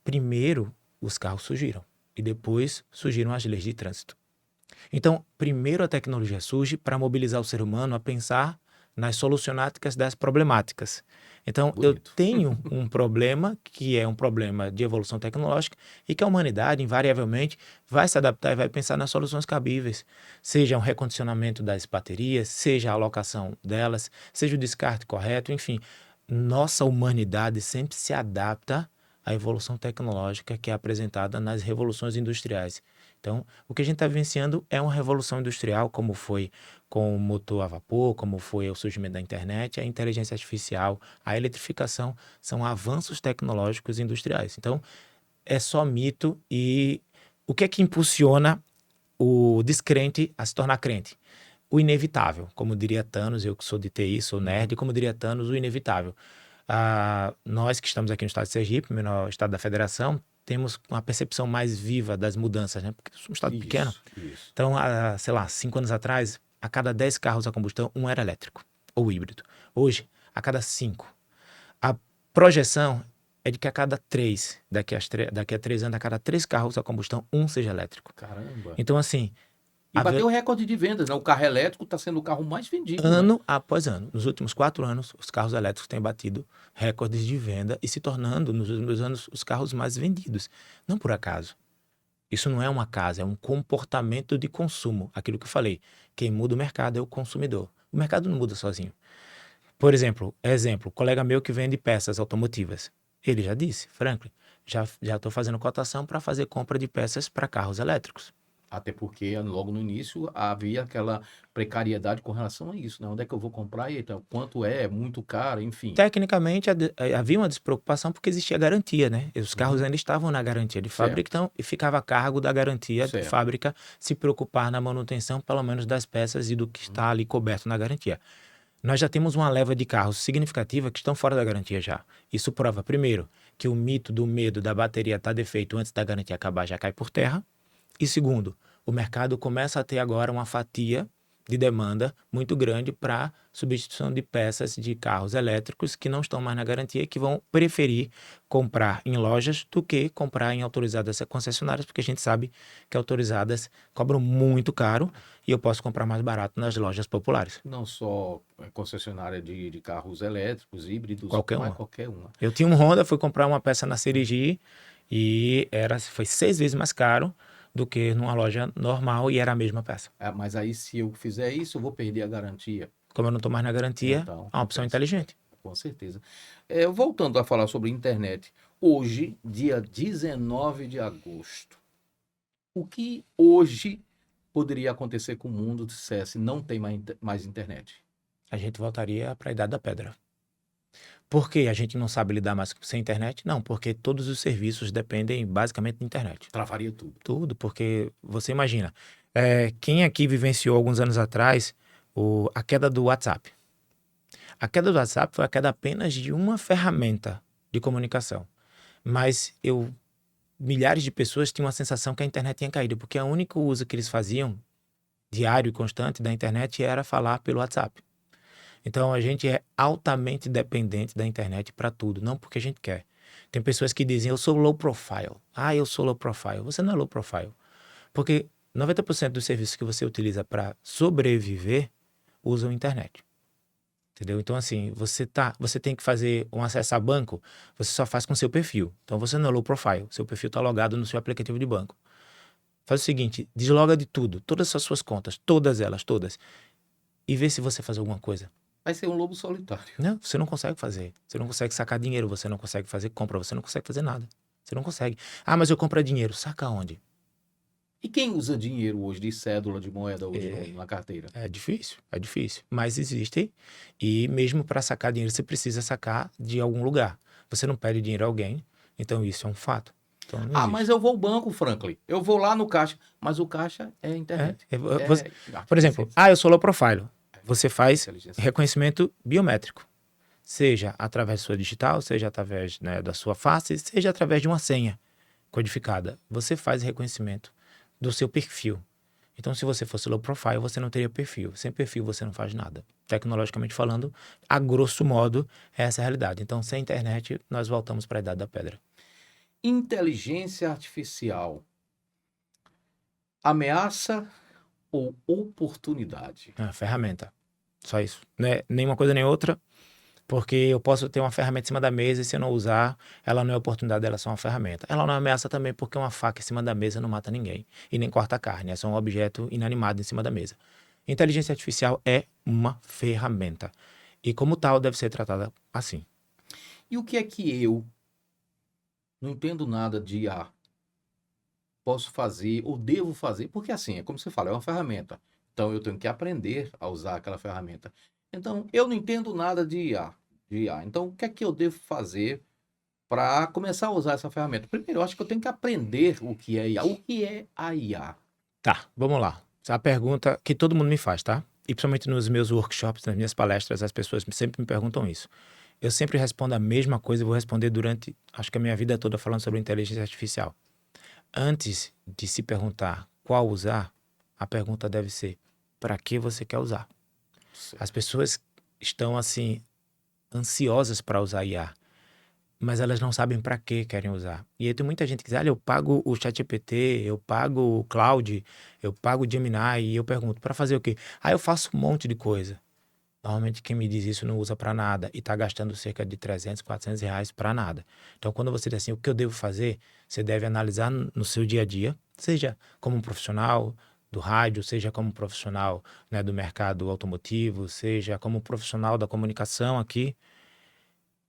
Primeiro, os carros surgiram. E depois surgiram as leis de trânsito. Então, primeiro a tecnologia surge para mobilizar o ser humano a pensar nas solucionáticas das problemáticas. Então, eu Bonito. tenho um problema que é um problema de evolução tecnológica e que a humanidade, invariavelmente, vai se adaptar e vai pensar nas soluções cabíveis. Seja um recondicionamento das baterias, seja a alocação delas, seja o descarte correto, enfim. Nossa humanidade sempre se adapta à evolução tecnológica que é apresentada nas revoluções industriais. Então, o que a gente está vivenciando é uma revolução industrial, como foi com o motor a vapor, como foi o surgimento da internet, a inteligência artificial, a eletrificação, são avanços tecnológicos industriais. Então, é só mito. E o que é que impulsiona o descrente a se tornar crente? O inevitável, como diria Thanos, eu que sou de TI, sou nerd, como diria Thanos, o inevitável. Nós que estamos aqui no estado de Sergipe, menor estado da federação, temos uma percepção mais viva das mudanças, né? Porque somos um estado pequeno. Isso. Então, sei lá, 5 anos atrás, a cada 10 carros a combustão, um era elétrico ou híbrido. Hoje, a cada 5. A projeção é de que a cada 3, daqui a 3 anos, a cada 3 carros a combustão, um seja elétrico. Caramba. Então, assim, E bateu o recorde de vendas, né? O carro elétrico está sendo o carro mais vendido. ano né? após ano, nos últimos 4 anos, os carros elétricos têm batido recordes de venda e se tornando, nos últimos anos, os carros mais vendidos. Não por acaso. Isso não é uma casa, é um comportamento de consumo. Aquilo que eu falei, quem muda o mercado é o consumidor. O mercado não muda sozinho. Por exemplo, colega meu que vende peças automotivas. Ele já disse, Franklin, já estou fazendo cotação para fazer compra de peças para carros elétricos. Até porque logo no início havia aquela precariedade com relação a isso, né? Onde é que eu vou comprar? E então, quanto é? Muito caro, enfim. Tecnicamente, havia uma despreocupação porque existia garantia, né? Os carros ainda estavam na garantia de fábrica, então, e ficava a cargo da garantia de Certo. fábrica se preocupar na manutenção, pelo menos das peças e do que está ali coberto na garantia. Nós já temos uma leva de carros significativa que estão fora da garantia já. Isso prova, primeiro, que o mito do medo da bateria estar defeito antes da garantia acabar já cai por terra. E segundo, o mercado começa a ter agora uma fatia de demanda muito grande para substituição de peças de carros elétricos que não estão mais na garantia e que vão preferir comprar em lojas do que comprar em autorizadas concessionárias, porque a gente sabe que autorizadas cobram muito caro e eu posso comprar mais barato nas lojas populares. Não só concessionária de carros elétricos, híbridos, Qualquer mas uma. qualquer uma. Eu tinha um Honda, fui comprar uma peça na Serigi e foi 6 vezes mais caro do que numa loja normal e era a mesma peça. Mas aí, se eu fizer isso, eu vou perder a garantia. Como eu não estou mais na garantia, Então, é uma opção inteligente. Com certeza. Voltando a falar sobre internet, hoje, dia 19 de agosto, o que hoje poderia acontecer com o mundo se dissesse não tem mais internet? A gente voltaria para a Idade da Pedra. Por que a gente não sabe lidar mais sem internet? Não, porque todos os serviços dependem basicamente da internet. Travaria tudo. Tudo, porque você imagina, quem aqui vivenciou alguns anos atrás a queda do WhatsApp? A queda do WhatsApp foi a queda apenas de uma ferramenta de comunicação. Mas milhares de pessoas tinham a sensação que a internet tinha caído, porque o único uso que eles faziam, diário e constante, da internet era falar pelo WhatsApp. Então, a gente é altamente dependente da internet para tudo, não porque a gente quer. Tem pessoas que dizem, eu sou low profile. Eu sou low profile. Você não é low profile. Porque 90% dos serviços que você utiliza para sobreviver usam internet. Entendeu? Então, assim, você tem que fazer um acesso a banco, você só faz com seu perfil. Então, você não é low profile. Seu perfil está logado no seu aplicativo de banco. Faz o seguinte, desloga de tudo, todas as suas contas, todas elas, todas, e vê se você faz alguma coisa. Vai ser um lobo solitário. Não, você não consegue fazer. Você não consegue sacar dinheiro, você não consegue fazer compra, você não consegue fazer nada. Você não consegue. Mas eu compro dinheiro. Saca onde? E quem usa dinheiro hoje de cédula, de moeda hoje na carteira? É difícil, mas existem. E mesmo para sacar dinheiro, você precisa sacar de algum lugar. Você não pede dinheiro a alguém, então isso é um fato. Então, não existe. Mas eu vou ao banco, Franklin. Eu vou lá no caixa. Mas o caixa é a internet. Por exemplo, eu sou low profile. Você faz Inteligência. reconhecimento biométrico. Seja através da sua digital, seja através, né, da sua face, seja através de uma senha codificada. Você faz reconhecimento do seu perfil. Então, se você fosse low profile, você não teria perfil. Sem perfil, você não faz nada. Tecnologicamente falando, a grosso modo, essa é a realidade. Então, sem internet, nós voltamos para a Idade da Pedra. Inteligência artificial. Ameaça ou oportunidade? É uma ferramenta. Só isso. Não é nem uma coisa nem outra, porque eu posso ter uma ferramenta em cima da mesa e se eu não usar, ela não é oportunidade, ela é só uma ferramenta. Ela não é ameaça também porque uma faca em cima da mesa não mata ninguém e nem corta carne, é só um objeto inanimado em cima da mesa. Inteligência artificial é uma ferramenta e como tal deve ser tratada assim. E o que é que eu não entendo nada de IA posso fazer ou devo fazer? Porque assim, é como você fala, é uma ferramenta. Então eu tenho que aprender a usar aquela ferramenta. Então eu não entendo nada de IA. Então o que é que eu devo fazer para começar a usar essa ferramenta? Primeiro, eu acho que eu tenho que aprender o que é IA. O que é a IA? Tá, vamos lá. Essa é a pergunta que todo mundo me faz, tá? E principalmente nos meus workshops, nas minhas palestras, as pessoas sempre me perguntam isso. Eu sempre respondo a mesma coisa e vou responder durante, acho que a minha vida toda falando sobre inteligência artificial. Antes de se perguntar qual usar, a pergunta deve ser, para que você quer usar? As pessoas estão, assim, ansiosas para usar IA, mas elas não sabem para que querem usar. E aí tem muita gente que diz, eu pago o ChatGPT, eu pago o Claude, eu pago o Gemini, e eu pergunto, para fazer o quê? Eu faço um monte de coisa. Normalmente quem me diz isso não usa para nada e está gastando cerca de 300, 400 reais para nada. Então quando você diz assim, o que eu devo fazer? Você deve analisar no seu dia a dia, seja como um profissional do rádio, seja como um profissional, né, do mercado automotivo, seja como um profissional da comunicação aqui.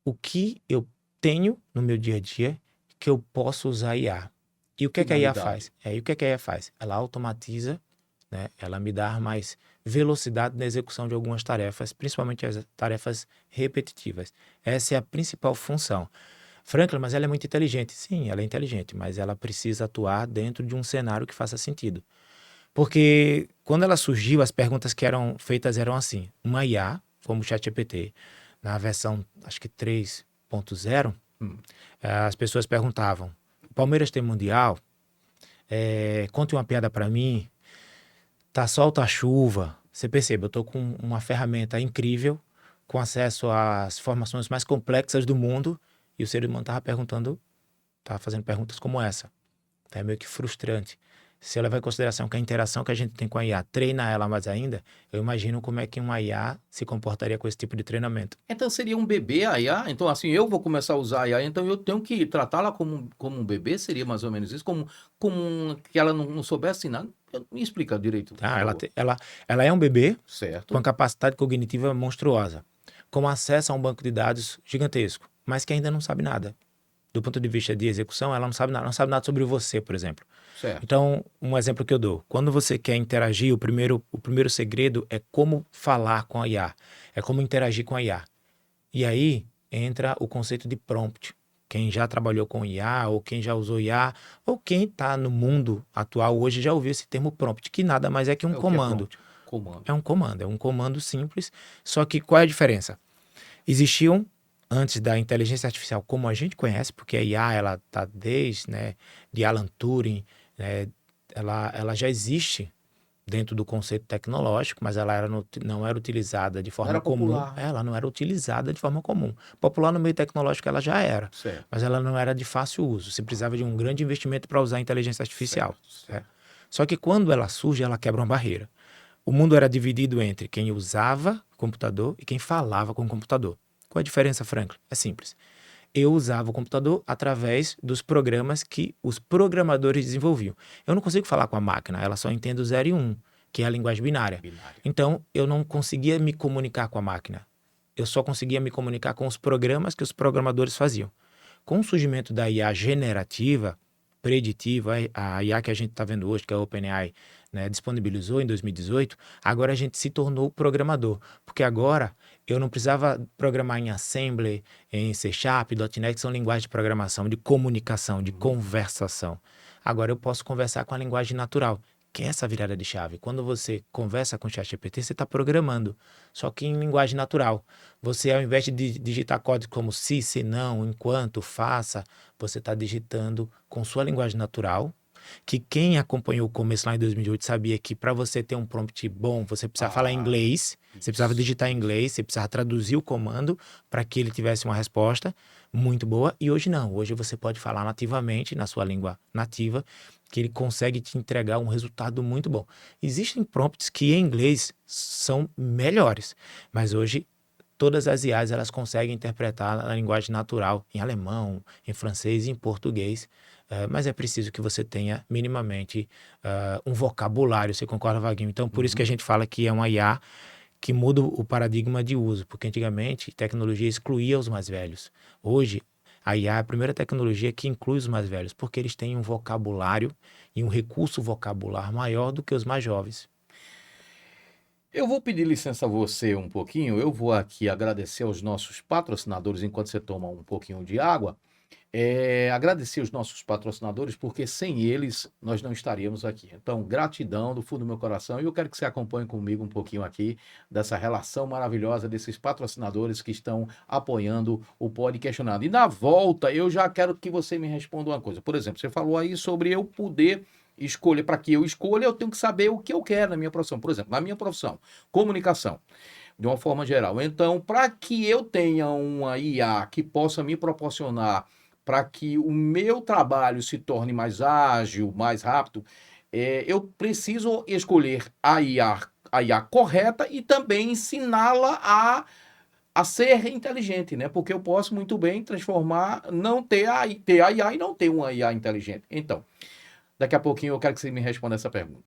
O que eu tenho no meu dia a dia que eu posso usar IA? E o que é que a IA faz? E o que é que a IA faz? Ela automatiza, né? Ela me dá mais velocidade na execução de algumas tarefas, principalmente as tarefas repetitivas. Essa é a principal função. Franklin, mas ela é muito inteligente. Sim, ela é inteligente, mas ela precisa atuar dentro de um cenário que faça sentido. Porque quando ela surgiu, as perguntas que eram feitas eram assim. Uma IA, como o ChatGPT, na versão, acho que 3.0, as pessoas perguntavam, o Palmeiras tem Mundial? Conte uma piada para mim. Tá sol, tá chuva. Você percebe, eu tô com uma ferramenta incrível, com acesso às informações mais complexas do mundo, e o ser humano tava fazendo perguntas como essa. É meio que frustrante. Se eu levar em consideração que a interação que a gente tem com a IA treina ela mais ainda, eu imagino como é que uma IA se comportaria com esse tipo de treinamento. Então seria um bebê a IA? Então assim, eu vou começar a usar a IA, então eu tenho que tratá-la como um bebê? Seria mais ou menos isso? Como que ela não soubesse nada? Me explica direito. Ela é um bebê Certo. com capacidade cognitiva monstruosa, com acesso a um banco de dados gigantesco, mas que ainda não sabe nada. Do ponto de vista de execução, ela não sabe nada sobre você, por exemplo. Certo. Então, um exemplo que eu dou. Quando você quer interagir, o primeiro segredo é como falar com a IA. É como interagir com a IA. E aí entra o conceito de prompt. Quem já trabalhou com IA, ou quem já usou IA, ou quem está no mundo atual hoje já ouviu esse termo prompt, que nada mais é que um comando. É um comando simples. Só que qual é a diferença? Existiam, antes da inteligência artificial como a gente conhece, porque a IA, ela está desde, de Alan Turing, ela já existe dentro do conceito tecnológico, mas ela não era utilizada de forma comum. Ela não era utilizada de forma comum. Popular no meio tecnológico ela já era, mas ela não era de fácil uso. Você precisava de um grande investimento para usar a inteligência artificial. Certo. Só que quando ela surge, ela quebra uma barreira. O mundo era dividido entre quem usava computador e quem falava com o computador. Qual a diferença, Franklin? É simples. Eu usava o computador através dos programas que os programadores desenvolviam. Eu não consigo falar com a máquina, ela só entende o 0 e 1, que é a linguagem binária. Então, eu não conseguia me comunicar com a máquina. Eu só conseguia me comunicar com os programas que os programadores faziam. Com o surgimento da IA generativa, preditivo, a IA que a gente está vendo hoje, que a OpenAI, né, disponibilizou em 2018, agora a gente se tornou programador, porque agora eu não precisava programar em Assembly, em C Sharp, .NET, que são linguagens de programação, de comunicação, de conversação. Agora eu posso conversar com a linguagem natural, que é essa virada de chave. Quando você conversa com o ChatGPT, você está programando, só que em linguagem natural. Você, ao invés de digitar códigos como se não, enquanto, faça, você está digitando com sua linguagem natural, que quem acompanhou o começo lá em 2008 sabia que para você ter um prompt bom, você precisava falar inglês, você precisava digitar em inglês, você precisava traduzir o comando para que ele tivesse uma resposta muito boa. E hoje não, hoje você pode falar nativamente, na sua língua nativa, que ele consegue te entregar um resultado muito bom. Existem prompts que em inglês são melhores, mas hoje todas as IAs elas conseguem interpretar na linguagem natural, em alemão, em francês e em português, mas é preciso que você tenha minimamente um vocabulário, você concorda, Vaguinho? Então, por isso que a gente fala que é uma IA que muda o paradigma de uso, porque antigamente tecnologia excluía os mais velhos. Hoje, a IA é a primeira tecnologia que inclui os mais velhos, porque eles têm um vocabulário e um recurso vocabular maior do que os mais jovens. Eu vou pedir licença a você um pouquinho, eu vou aqui agradecer aos nossos patrocinadores enquanto você toma um pouquinho de água. Agradecer os nossos patrocinadores, porque sem eles nós não estaríamos aqui. Então, gratidão do fundo do meu coração, e eu quero que você acompanhe comigo um pouquinho aqui dessa relação maravilhosa desses patrocinadores que estão apoiando o Pode Questionando. E na volta, eu já quero que você me responda uma coisa. Por exemplo, você falou aí sobre eu poder escolher, para que eu escolha, eu tenho que saber o que eu quero na minha profissão. Por exemplo, na minha profissão, comunicação, de uma forma geral. Então, para que eu tenha uma IA que possa me proporcionar para que o meu trabalho se torne mais ágil, mais rápido, eu preciso escolher a IA correta e também ensiná-la a ser inteligente, né? Porque eu posso muito bem transformar, não ter a IA e não ter uma IA inteligente. Então, daqui a pouquinho eu quero que você me responda essa pergunta.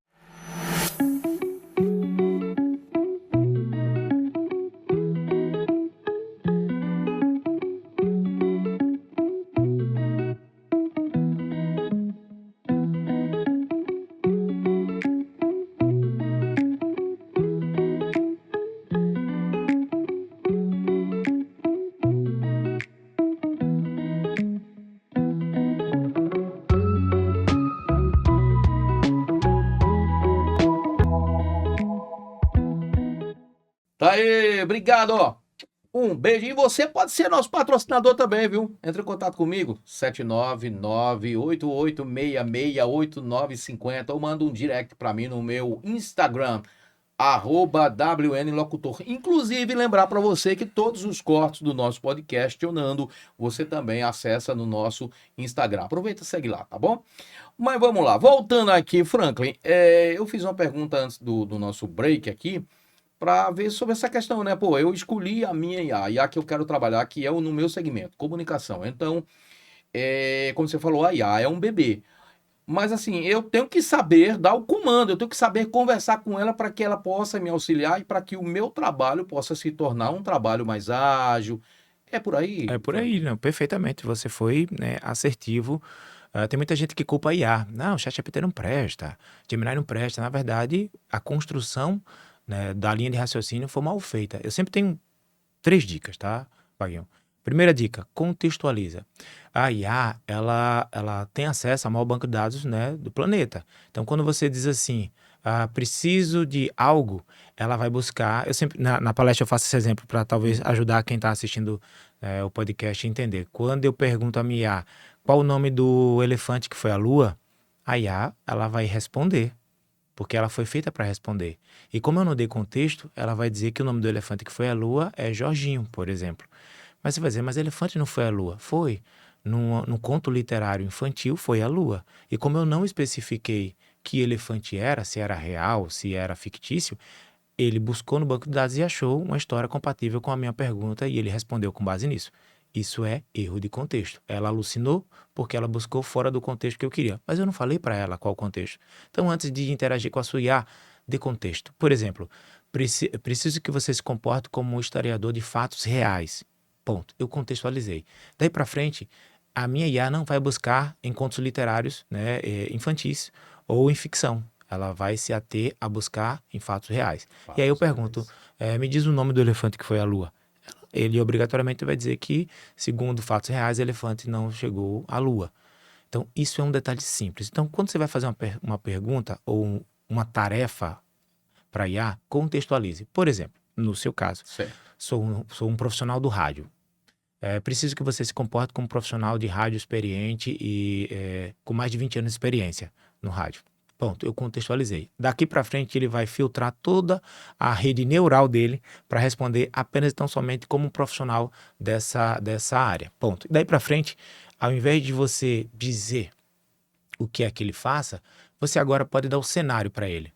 Tá aí, obrigado, ó. Um beijo. E você pode ser nosso patrocinador também, viu? Entre em contato comigo, 79988668950, ou manda um direct para mim no meu Instagram, @WNLocutor. Inclusive, lembrar para você que todos os cortes do nosso podcast, Questionando, você também acessa no nosso Instagram. Aproveita e segue lá, tá bom? Mas vamos lá. Voltando aqui, Franklin, eu fiz uma pergunta antes do nosso break aqui, para ver sobre essa questão, né? Pô, eu escolhi a minha IA, a IA que eu quero trabalhar, que é no meu segmento, comunicação. Então, como você falou, a IA é um bebê. Mas assim, eu tenho que saber dar o comando, eu tenho que saber conversar com ela para que ela possa me auxiliar e para que o meu trabalho possa se tornar um trabalho mais ágil. É por aí? É por aí, não, perfeitamente. Você foi, né, assertivo. Tem muita gente que culpa a IA. Não, o ChatGPT não presta, Gemini não presta. Na verdade, a construção, né, da linha de raciocínio foi mal feita. Eu sempre tenho 3 dicas, tá, Vaguinho? Primeira dica, contextualiza. A IA, ela tem acesso ao maior banco de dados, né, do planeta. Então, quando você diz assim, preciso de algo, ela vai buscar. Eu sempre, na palestra, eu faço esse exemplo para talvez ajudar quem está assistindo o podcast a entender. Quando eu pergunto a minha IA qual o nome do elefante que foi à Lua, a IA, ela vai responder, porque ela foi feita para responder. E como eu não dei contexto, ela vai dizer que o nome do elefante que foi à Lua é Jorginho, por exemplo. Mas você vai dizer, mas elefante não foi à Lua? Foi. Num conto literário infantil, foi à Lua. E como eu não especifiquei que elefante era, se era real, se era fictício, ele buscou no banco de dados e achou uma história compatível com a minha pergunta e ele respondeu com base nisso. Isso é erro de contexto. Ela alucinou porque ela buscou fora do contexto que eu queria. Mas eu não falei para ela qual o contexto. Então, antes de interagir com a sua IA, dê contexto. Por exemplo, preciso que você se comporte como um historiador de fatos reais. Ponto. Eu contextualizei. Daí para frente, a minha IA não vai buscar em contos literários, né, infantis ou em ficção. Ela vai se ater a buscar em fatos reais. E aí eu pergunto, me diz o nome do elefante que foi à Lua. Ele obrigatoriamente vai dizer que, segundo fatos reais, o elefante não chegou à Lua. Então, isso é um detalhe simples. Então, quando você vai fazer uma pergunta ou uma tarefa para IA, contextualize. Por exemplo, no seu caso, Certo. sou um profissional do rádio. Preciso que você se comporte como um profissional de rádio experiente e com mais de 20 anos de experiência no rádio. Pronto, eu contextualizei. Daqui para frente, ele vai filtrar toda a rede neural dele para responder apenas e tão somente como um profissional dessa área. Ponto. Daí para frente, ao invés de você dizer o que é que ele faça, você agora pode dar o cenário para ele.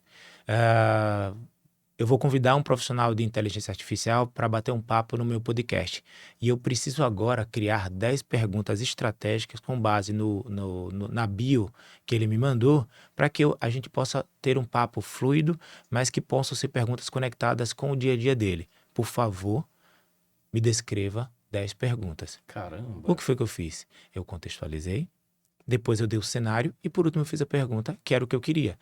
Eu vou convidar um profissional de inteligência artificial para bater um papo no meu podcast. E eu preciso agora criar 10 perguntas estratégicas com base na bio que ele me mandou, para que a gente possa ter um papo fluido, mas que possam ser perguntas conectadas com o dia a dia dele. Por favor, me descreva 10 perguntas. Caramba. O que foi que eu fiz? Eu contextualizei, depois eu dei o cenário e por último eu fiz a pergunta, que era o que eu queria.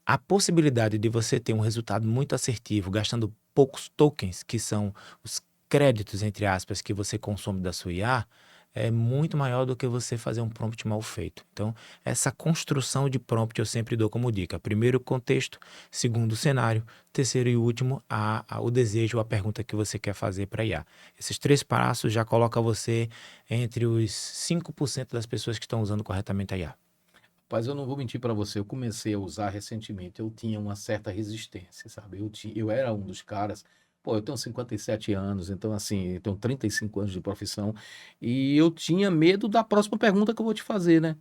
A possibilidade de você ter um resultado muito assertivo, gastando poucos tokens, que são os créditos, entre aspas, que você consome da sua IA, é muito maior do que você fazer um prompt mal feito. Então, essa construção de prompt eu sempre dou como dica. Primeiro, o contexto. Segundo, o cenário. Terceiro e último, o desejo, a pergunta que você quer fazer para a IA. Esses 3 passos já colocam você entre os 5% das pessoas que estão usando corretamente a IA. Mas eu não vou mentir para você, eu comecei a usar recentemente, eu tinha uma certa resistência, sabe? Eu era um dos caras, eu tenho 57 anos, então assim, eu tenho 35 anos de profissão, e eu tinha medo da próxima pergunta que eu vou te fazer, né?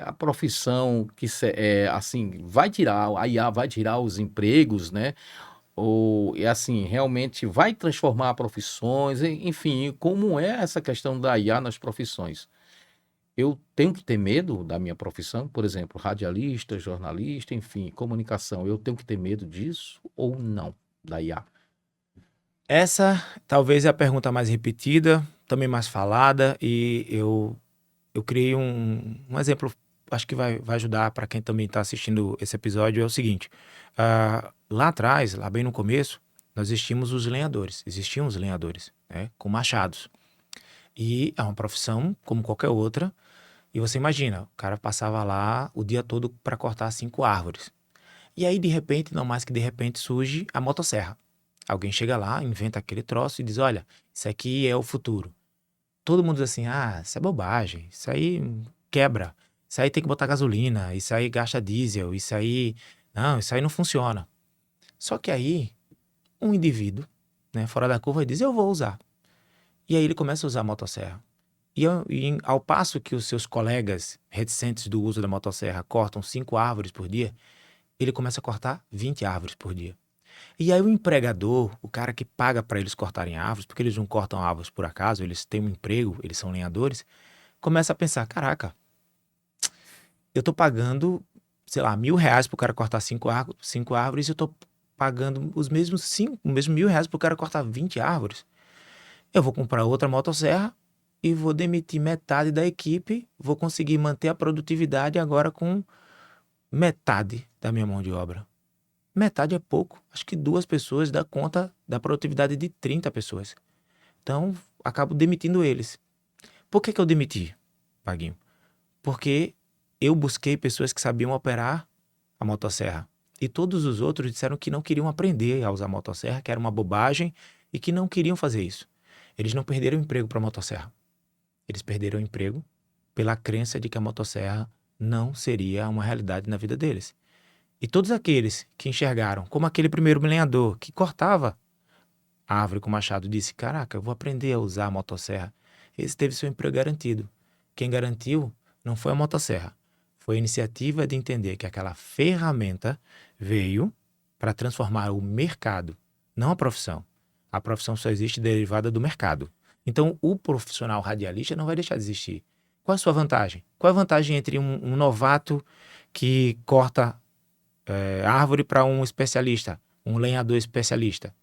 A profissão assim, a IA vai tirar os empregos, né? Ou, e assim, realmente vai transformar profissões, enfim, como é essa questão da IA nas profissões? Eu tenho que ter medo da minha profissão, por exemplo, radialista, jornalista, enfim, comunicação. Eu tenho que ter medo disso ou não, da IA? Essa talvez é a pergunta mais repetida, também mais falada, e eu criei um exemplo, acho que vai ajudar para quem também está assistindo esse episódio, é o seguinte, lá atrás, lá bem no começo, existiam os lenhadores, né, com machados. E é uma profissão como qualquer outra, e você imagina, o cara passava lá o dia todo para cortar 5 árvores. E aí, de repente, não mais que de repente, surge a motosserra. Alguém chega lá, inventa aquele troço e diz, olha, isso aqui é o futuro. Todo mundo diz assim, isso é bobagem, isso aí quebra, isso aí tem que botar gasolina, isso aí gasta diesel, isso aí não funciona. Só que aí, um indivíduo, né, fora da curva, diz, eu vou usar. E aí ele começa a usar a motosserra. E ao passo que os seus colegas reticentes do uso da motosserra cortam 5 árvores por dia, ele começa a cortar 20 árvores por dia. E aí o empregador, o cara que paga para eles cortarem árvores, porque eles não cortam árvores por acaso, eles têm um emprego, eles são lenhadores, começa a pensar, caraca, eu tô pagando, sei lá, R$1.000 pro cara cortar 5 árvores e eu tô pagando os mesmos R$1.000 pro cara cortar 20 árvores. Eu vou comprar outra motosserra e vou demitir metade da equipe, vou conseguir manter a produtividade agora com metade da minha mão de obra. Metade é pouco. Acho que 2 pessoas dá conta da produtividade de 30 pessoas. Então, acabo demitindo eles. Por que eu demiti, Vaguinho? Porque eu busquei pessoas que sabiam operar a motosserra. E todos os outros disseram que não queriam aprender a usar a motosserra, que era uma bobagem e que não queriam fazer isso. Eles não perderam o emprego para a motosserra. Eles perderam o emprego pela crença de que a motosserra não seria uma realidade na vida deles. E todos aqueles que enxergaram, como aquele primeiro lenhador que cortava a árvore com machado, disse, caraca, eu vou aprender a usar a motosserra. Esse teve seu emprego garantido. Quem garantiu não foi a motosserra. Foi a iniciativa de entender que aquela ferramenta veio para transformar o mercado, não a profissão. A profissão só existe derivada do mercado. Então, o profissional radialista não vai deixar de existir. Qual a sua vantagem? Qual a vantagem entre um novato que corta árvore para um especialista, um lenhador especialista?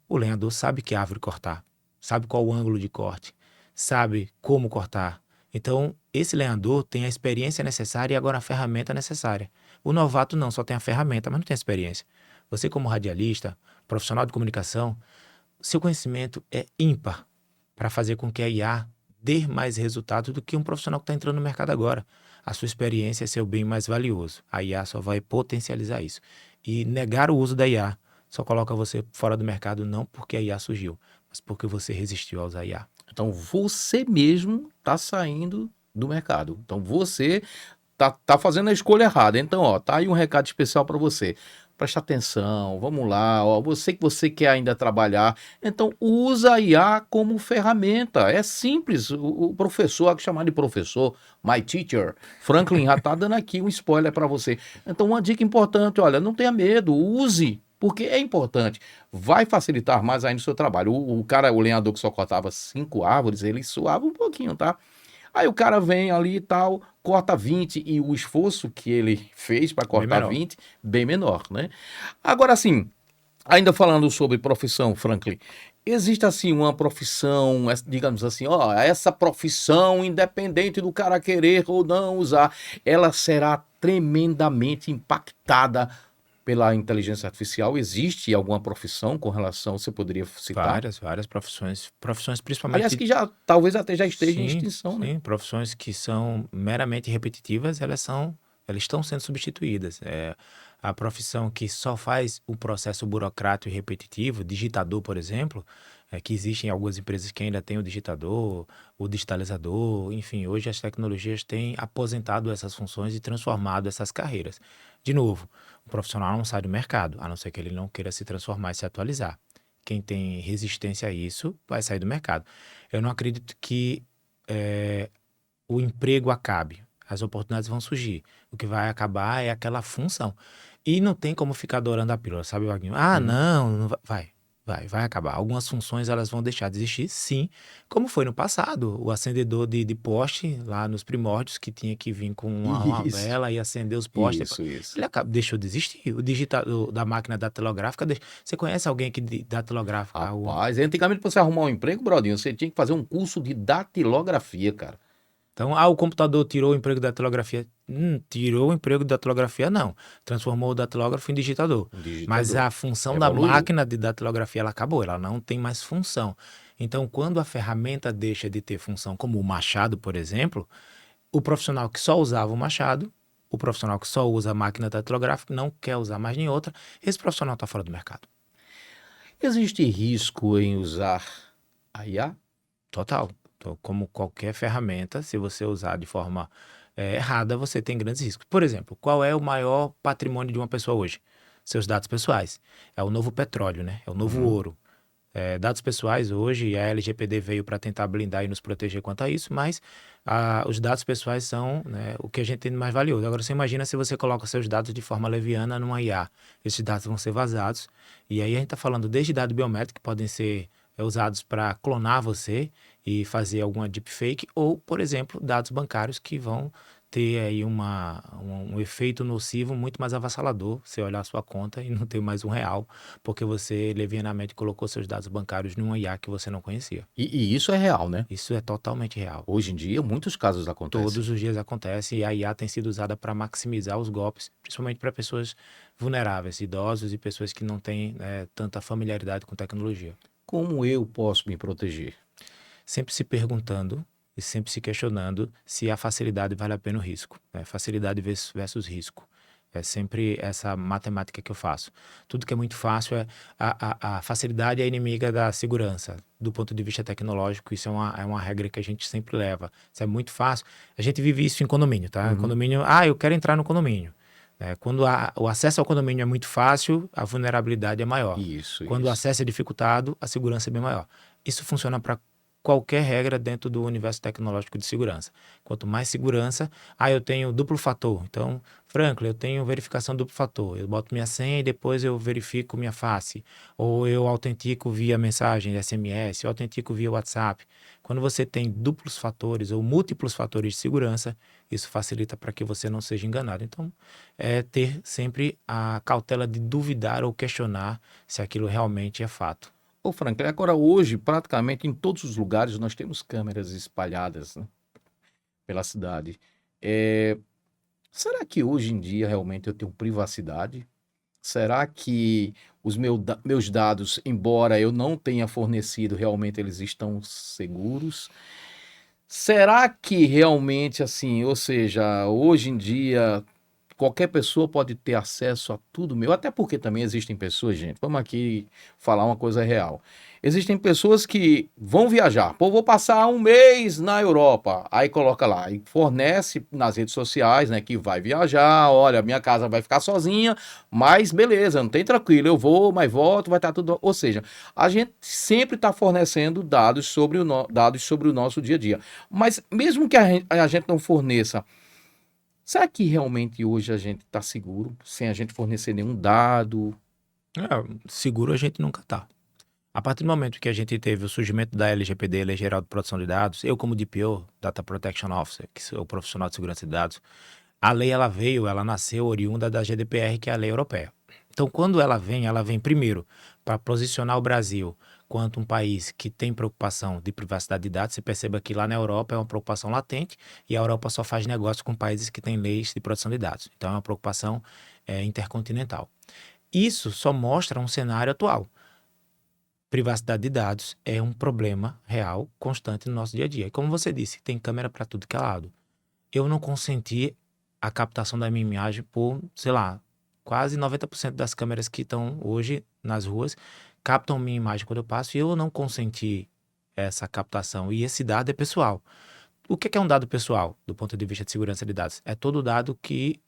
O lenhador sabe que árvore cortar, sabe qual o ângulo de corte, sabe como cortar. Então, esse lenhador tem a experiência necessária e agora a ferramenta necessária. O novato não, só tem a ferramenta, mas não tem a experiência. Você como radialista, profissional de comunicação, seu conhecimento é ímpar para fazer com que a IA dê mais resultado do que um profissional que está entrando no mercado agora. A sua experiência é seu bem mais valioso. A IA só vai potencializar isso. E negar o uso da IA só coloca você fora do mercado não porque a IA surgiu, mas porque você resistiu a usar a IA. Então você mesmo está saindo do mercado. Então você tá fazendo a escolha errada. Então, ó, tá aí um recado especial para você. Presta atenção, vamos lá, ó, você quer ainda trabalhar, então usa a IA como ferramenta. É simples. O professor, que chamar de professor, my teacher, Franklin já tá dando aqui um spoiler para você. Então, uma dica importante, olha, não tenha medo, use. Porque é importante, vai facilitar mais ainda o seu trabalho. O lenhador que só cortava 5 árvores, ele suava um pouquinho, tá? Aí o cara vem ali e tal, corta 20 e o esforço que ele fez para cortar menor. 20, bem menor, né? Agora, assim, ainda falando sobre profissão, Franklin, existe assim uma profissão, digamos assim, ó, essa profissão, independente do cara querer ou não usar, ela será tremendamente impactada pela inteligência artificial. Existe alguma profissão com relação, você poderia citar? Várias profissões. Profissões principalmente... Aliás, que já, talvez até já esteja em Sim, extinção, né? sim, profissões que são meramente repetitivas, elas estão sendo substituídas. A profissão que só faz o processo burocrático e repetitivo, digitador, por exemplo, que existem algumas empresas que ainda têm o digitador, o digitalizador, enfim, hoje as tecnologias têm aposentado essas funções e transformado essas carreiras. De novo, o profissional não sai do mercado, a não ser que ele não queira se transformar e se atualizar. Quem tem resistência a isso vai sair do mercado. Eu não acredito que o emprego acabe. As oportunidades vão surgir. O que vai acabar é aquela função. E não tem como ficar adorando a pílula, sabe, Wagner? Não vai acabar. Algumas funções elas vão deixar de existir, sim, como foi no passado. O acendedor de poste, lá nos primórdios, que tinha que vir com uma Isso. vela e acender os postes. Isso. Ele deixou de existir. O digitador da máquina datilográfica, você conhece alguém que datilográfica? Rapaz, antigamente pra você arrumar um emprego, Brodinho, você tinha que fazer um curso de datilografia, cara. Então, o computador tirou o emprego da datilografia. Tirou o emprego da datilografia, não. Transformou o datilógrafo em digitador. Mas a função da máquina de datilografia, ela acabou. Ela não tem mais função. Então, quando a ferramenta deixa de ter função, como o machado, por exemplo, o profissional que só usava o machado, o profissional que só usa a máquina datilográfica, não quer usar mais nem outra, esse profissional está fora do mercado. Existe risco em usar a IA? Total. Então, como qualquer ferramenta, se você usar de forma errada, você tem grandes riscos. Por exemplo, qual é o maior patrimônio de uma pessoa hoje? Seus dados pessoais. É o novo petróleo, né? É o novo ouro. Dados pessoais hoje, a LGPD veio para tentar blindar e nos proteger quanto a isso, mas os dados pessoais são, né, o que a gente tem de mais valioso. Agora, você imagina se você coloca seus dados de forma leviana numa IA. Esses dados vão ser vazados. E aí a gente está falando desde dados biométricos, que podem ser usados para clonar você e fazer alguma deepfake, ou, por exemplo, dados bancários que vão ter aí um efeito nocivo muito mais avassalador, você olhar a sua conta e não ter mais R$1, porque você levianamente colocou seus dados bancários numa IA que você não conhecia. E isso é real, né? Isso é totalmente real. Hoje em dia, muitos casos acontecem. Todos os dias acontece e a IA tem sido usada para maximizar os golpes, principalmente para pessoas vulneráveis, idosos e pessoas que não têm tanta familiaridade com tecnologia. Como eu posso me proteger? Sempre se perguntando e sempre se questionando se a facilidade vale a pena o risco. Facilidade versus risco. É sempre essa matemática que eu faço. Tudo que é muito fácil, a facilidade é inimiga da segurança. Do ponto de vista tecnológico, isso é uma regra que a gente sempre leva. Isso é muito fácil. A gente vive isso em condomínio, tá? Condomínio, eu quero entrar no condomínio. Quando o acesso ao condomínio é muito fácil, a vulnerabilidade é maior. Quando o acesso é dificultado, a segurança é bem maior. Isso funciona para qualquer regra dentro do universo tecnológico de segurança. Quanto mais segurança, eu tenho duplo fator. Então, Franklin, eu tenho verificação duplo fator. Eu boto minha senha e depois eu verifico minha face. Ou eu autentico via mensagem SMS, eu autentico via WhatsApp. Quando você tem duplos fatores ou múltiplos fatores de segurança, isso facilita para que você não seja enganado. Então, ter sempre a cautela de duvidar ou questionar se aquilo realmente é fato. Ô, Franklin, agora hoje, praticamente em todos os lugares, nós temos câmeras espalhadas, né, pela cidade. É, será que hoje em dia realmente eu tenho privacidade? Será que os meus dados, embora eu não tenha fornecido, realmente eles estão seguros? Será que realmente assim, ou seja, hoje em dia qualquer pessoa pode ter acesso a tudo meu? Até porque também existem pessoas, gente, vamos aqui falar uma coisa real. Existem pessoas que vão viajar, pô, vou passar um mês na Europa, aí coloca lá e fornece nas redes sociais, né, que vai viajar, olha, minha casa vai ficar sozinha, mas beleza, não tem tranquilo, eu vou, mas volto, vai estar tudo. Ou seja, a gente sempre está fornecendo dados sobre dados sobre o nosso dia a dia. Mas mesmo que a gente não forneça, será que realmente hoje a gente está seguro, sem a gente fornecer nenhum dado? Seguro a gente nunca tá. A partir do momento que a gente teve o surgimento da LGPD, Lei Geral de Proteção de Dados, eu como DPO, Data Protection Officer, que sou o profissional de segurança de dados, a lei ela nasceu oriunda da GDPR, que é a lei europeia. Então, quando ela vem primeiro para posicionar o Brasil quanto um país que tem preocupação de privacidade de dados. Você perceba que lá na Europa é uma preocupação latente e a Europa só faz negócio com países que têm leis de proteção de dados. Então, é uma preocupação intercontinental. Isso só mostra um cenário atual. Privacidade de dados é um problema real, constante no nosso dia a dia. E como você disse, tem câmera para tudo que é lado. Eu não consenti a captação da minha imagem por, sei lá, quase 90% das câmeras que estão hoje nas ruas captam minha imagem quando eu passo e eu não consenti essa captação. E esse dado é pessoal. O que é um dado pessoal, do ponto de vista de segurança de dados? É todo dado que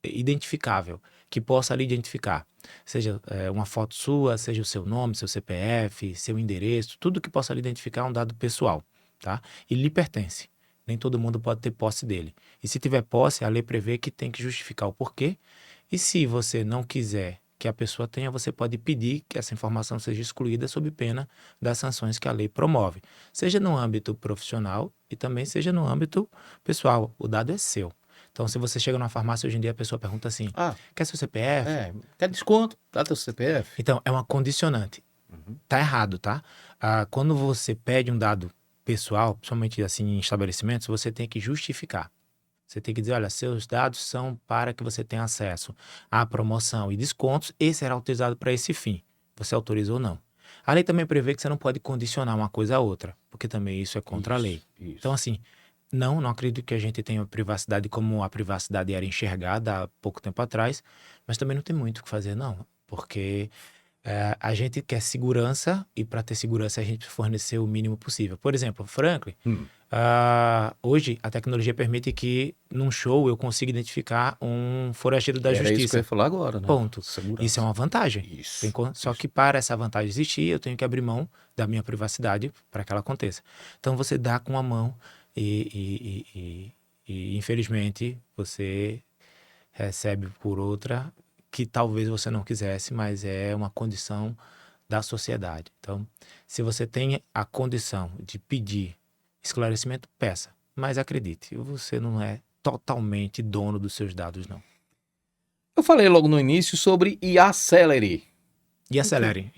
identificável, que possa lhe identificar. Seja uma foto sua, seja o seu nome, seu CPF, seu endereço, tudo que possa lhe identificar é um dado pessoal, tá? E lhe pertence. Nem todo mundo pode ter posse dele. E se tiver posse, a lei prevê que tem que justificar o porquê. E se você não quiser que a pessoa tenha, você pode pedir que essa informação seja excluída sob pena das sanções que a lei promove. Seja no âmbito profissional e também seja no âmbito pessoal. O dado é seu. Então, se você chega numa farmácia hoje em dia, a pessoa pergunta assim, quer seu CPF? Quer desconto? Dá teu CPF? Então, é uma condicionante. Tá errado, tá? Quando você pede um dado pessoal, principalmente assim em estabelecimentos, você tem que justificar. Você tem que dizer, olha, seus dados são para que você tenha acesso à promoção e descontos e será utilizado para esse fim. Você autoriza ou não. A lei também prevê que você não pode condicionar uma coisa a outra, porque também isso é contra a lei. Isso. Então, assim, não acredito que a gente tenha privacidade como a privacidade era enxergada há pouco tempo atrás, mas também não tem muito o que fazer, não, porque a gente quer segurança e para ter segurança a gente precisa fornecer o mínimo possível. Por exemplo, Franklin, hoje a tecnologia permite que num show eu consiga identificar um foragido da justiça. Era isso que eu ia falar agora, né? Ponto. Segurança. Isso é uma vantagem. Isso. Só que para essa vantagem existir, eu tenho que abrir mão da minha privacidade para que ela aconteça. Então você dá com a mão e infelizmente você recebe por outra que talvez você não quisesse, mas é uma condição da sociedade. Então, se você tem a condição de pedir esclarecimento, peça. Mas acredite, você não é totalmente dono dos seus dados, não. Eu falei logo no início sobre Acelere. Acelere.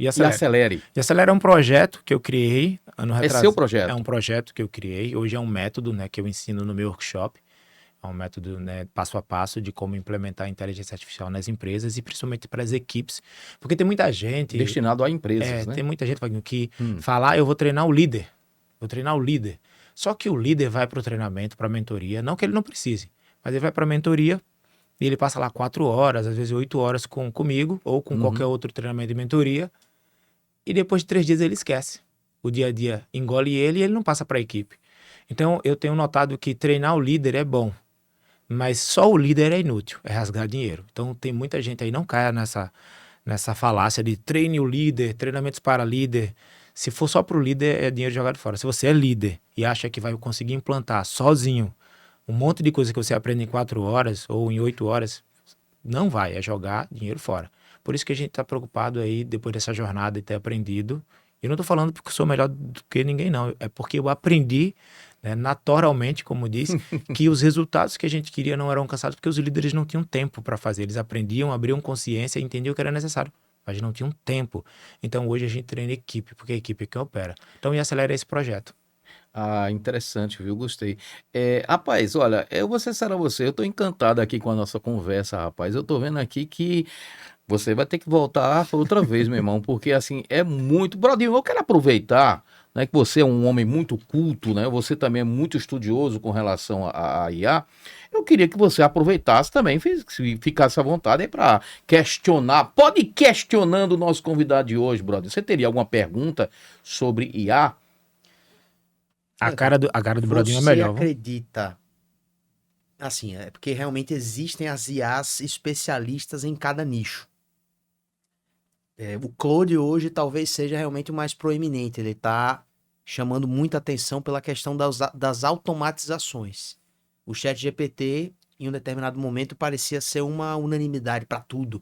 Acelere é um projeto que eu criei ano retrasado. É seu projeto? É um projeto que eu criei. Hoje é um método, né, que eu ensino no meu workshop. É um método, né, passo a passo de como implementar a inteligência artificial nas empresas e principalmente para as equipes. Porque tem muita gente... Destinado a empresas, né? Tem muita gente que fala, eu vou treinar o líder. Só que o líder vai para o treinamento, para a mentoria, não que ele não precise, mas ele vai para a mentoria e ele passa lá 4 horas, às vezes 8 horas comigo ou com qualquer outro treinamento de mentoria e depois de 3 dias ele esquece. O dia a dia engole ele e ele não passa para a equipe. Então eu tenho notado que treinar o líder é bom, mas só o líder é inútil, é rasgar dinheiro. Então tem muita gente aí, não caia nessa falácia de treine o líder, treinamentos para líder. Se for só para o líder, é dinheiro jogado fora. Se você é líder e acha que vai conseguir implantar sozinho um monte de coisa que você aprende em 4 horas ou em 8 horas, não vai, é jogar dinheiro fora. Por isso que a gente está preocupado aí, depois dessa jornada, de ter aprendido. E não estou falando porque eu sou melhor do que ninguém, não. É porque eu aprendi, né, naturalmente, como disse, que os resultados que a gente queria não eram alcançados porque os líderes não tinham tempo para fazer. Eles aprendiam, abriam consciência e entendiam que era necessário a gente não tinha um tempo. Então hoje a gente treina equipe, porque a equipe é que opera. Então e acelera esse projeto. Ah, interessante, viu? Gostei. Rapaz, olha, eu vou ser sincero a você, eu tô encantado aqui com a nossa conversa, rapaz. Eu tô vendo aqui que você vai ter que voltar outra vez, meu irmão, porque assim, é muito. Brodinho, eu quero aproveitar, né, que você é um homem muito culto, né? Você também é muito estudioso com relação a IA. Eu queria que você aproveitasse também, ficasse à vontade aí para questionar. Pode ir questionando o nosso convidado de hoje, brother. Você teria alguma pergunta sobre IA? A cara do Brodinho é Você melhor, viu? acredita? Assim, é porque realmente existem as IAs especialistas em cada nicho. O Claude hoje talvez seja realmente o mais proeminente. Ele está chamando muita atenção pela questão das automatizações. O ChatGPT, em um determinado momento, parecia ser uma unanimidade para tudo.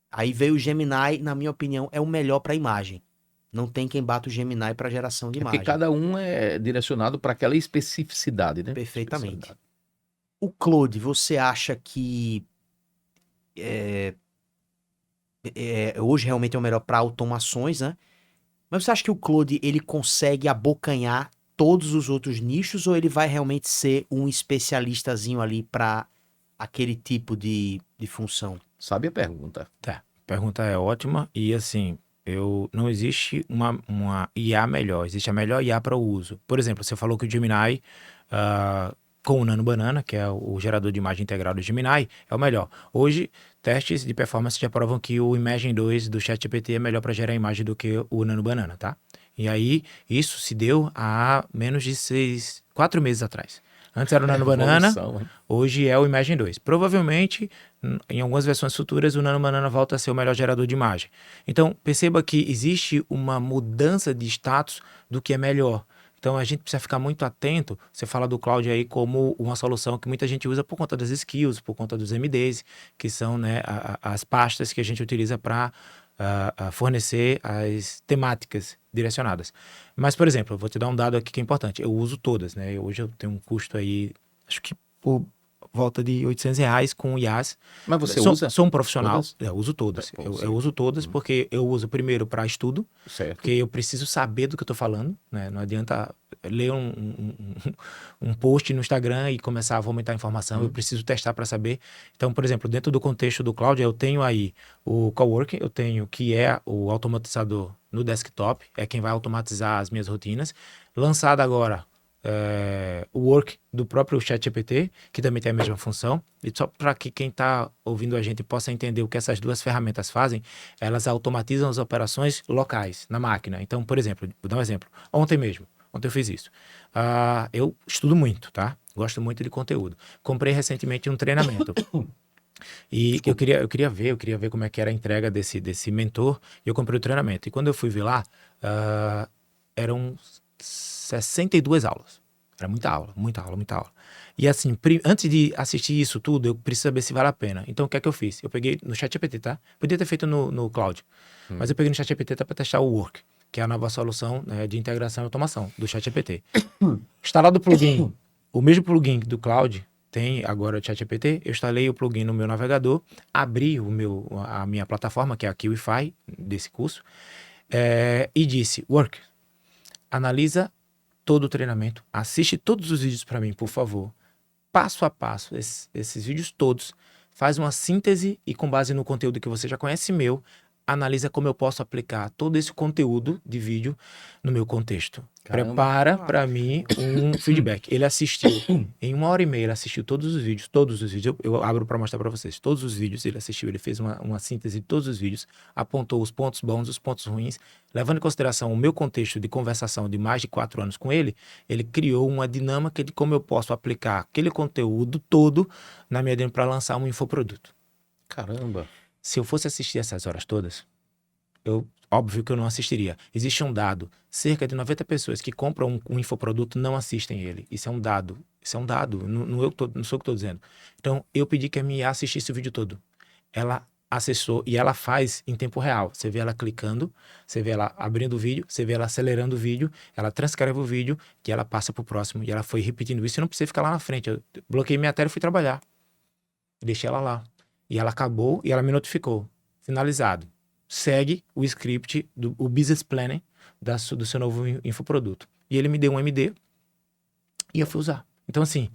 Aí veio o Gemini, na minha opinião, é o melhor para imagem. Não tem quem bata o Gemini para geração de É porque imagem. cada um é direcionado para aquela especificidade, né? Perfeitamente. Especialidade. O Claude, você acha que hoje realmente é o melhor para automações, né? Mas você acha que o Claude ele consegue abocanhar todos os outros nichos ou ele vai realmente ser um especialistazinho ali para aquele tipo de função? Sabe a pergunta? Tá. A pergunta é ótima e assim, não existe uma IA melhor, existe a melhor IA para o uso. Por exemplo, você falou que o Gemini, com o Nano Banana, que é o gerador de imagem integral do Gemini, é o melhor. Hoje, testes de performance já provam que o Imagen 2 do ChatGPT é melhor para gerar imagem do que o Nano Banana, tá? E aí, isso se deu há menos de 4 meses atrás. Antes era o Nano Banana, Evolução, hein? hoje é o Imagen 2. Provavelmente, em algumas versões futuras, o Nano Banana volta a ser o melhor gerador de imagem. Então, perceba que existe uma mudança de status do que é melhor. Então, a gente precisa ficar muito atento. Você fala do Cloud aí como uma solução que muita gente usa por conta das skills, por conta dos MDs, que são, né, as pastas que a gente utiliza para fornecer as temáticas direcionadas. Mas, por exemplo, eu vou te dar um dado aqui que é importante. Eu uso todas, né? Hoje eu tenho um custo aí, acho que por volta de R$800 com IaaS. Mas você sou, usa sou um profissional, todas? eu uso todas. Pô, Eu uso todas porque eu uso primeiro para estudo, certo. porque eu preciso saber do que eu estou falando, né? Não adianta ler um post no Instagram e começar a vomitar informação, eu preciso testar para saber. Então, por exemplo, dentro do contexto do cloud, eu tenho aí o Coworking, eu tenho que é o automatizador no desktop, é quem vai automatizar as minhas rotinas. Lançado agora o Work do próprio ChatGPT, que também tem a mesma função. E só para que quem está ouvindo a gente possa entender o que essas duas ferramentas fazem, elas automatizam as operações locais na máquina. Então, por exemplo, vou dar um exemplo. Ontem eu fiz isso. Eu estudo muito, tá? Gosto muito de conteúdo. Comprei recentemente um treinamento. E eu queria ver como é que era a entrega desse mentor, e eu comprei o treinamento. E quando eu fui ver lá, eram 62 aulas. Era muita aula, muita aula, muita aula. E assim, antes de assistir isso tudo, eu preciso saber se vale a pena. Então, o que é que eu fiz? Eu peguei no ChatGPT, tá? Podia ter feito no Cloud, mas eu peguei no ChatGPT para testar o Work, que é a nova solução, né, de integração e automação do ChatGPT. Instalado o plugin, o mesmo plugin do Cloud, tem agora o ChatGPT, eu instalei o plugin no meu navegador, abri a minha plataforma, que é a Kiwify, desse curso, e disse, Work, analisa todo o treinamento, assiste todos os vídeos para mim, por favor, passo a passo, esses vídeos todos, faz uma síntese e com base no conteúdo que você já conhece meu, analisa como eu posso aplicar todo esse conteúdo de vídeo no meu contexto. Caramba. Prepara para mim um feedback. Ele assistiu, em 1h30, ele assistiu todos os vídeos, eu abro para mostrar para vocês, todos os vídeos ele assistiu, ele fez uma síntese de todos os vídeos, apontou os pontos bons, os pontos ruins, levando em consideração o meu contexto de conversação de mais de 4 anos com ele, ele criou uma dinâmica de como eu posso aplicar aquele conteúdo todo na minha dentro para lançar um infoproduto. Caramba. Se eu fosse assistir essas horas todas, óbvio que eu não assistiria. Existe um dado, cerca de 90 pessoas que compram um infoproduto não assistem ele. Isso é um dado, não sou eu que estou dizendo. Então, eu pedi que a minha IA assistisse o vídeo todo. Ela acessou e ela faz em tempo real. Você vê ela clicando, você vê ela abrindo o vídeo, você vê ela acelerando o vídeo, ela transcreve o vídeo e ela passa para o próximo. E ela foi repetindo isso e não precisei ficar lá na frente. Eu bloqueei minha tela e fui trabalhar. Deixei ela lá. E ela acabou e ela me notificou. Finalizado. segue o script, o business planning do seu novo infoproduto. E ele me deu um MD e eu fui usar. Então, assim,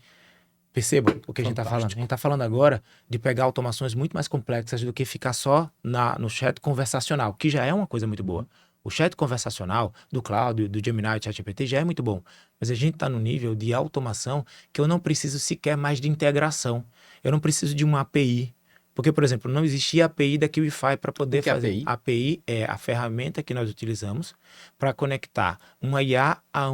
perceba o que a gente está falando. A gente está falando agora de pegar automações muito mais complexas do que ficar só no chat conversacional, que já é uma coisa muito boa. O chat conversacional do Claudio, do Gemini, do ChatGPT já é muito bom. Mas a gente está no nível de automação que eu não preciso sequer mais de integração. Eu não preciso de uma API. Porque, por exemplo, não existia API da QIFI para poder fazer. API é a ferramenta que nós utilizamos para conectar uma IA a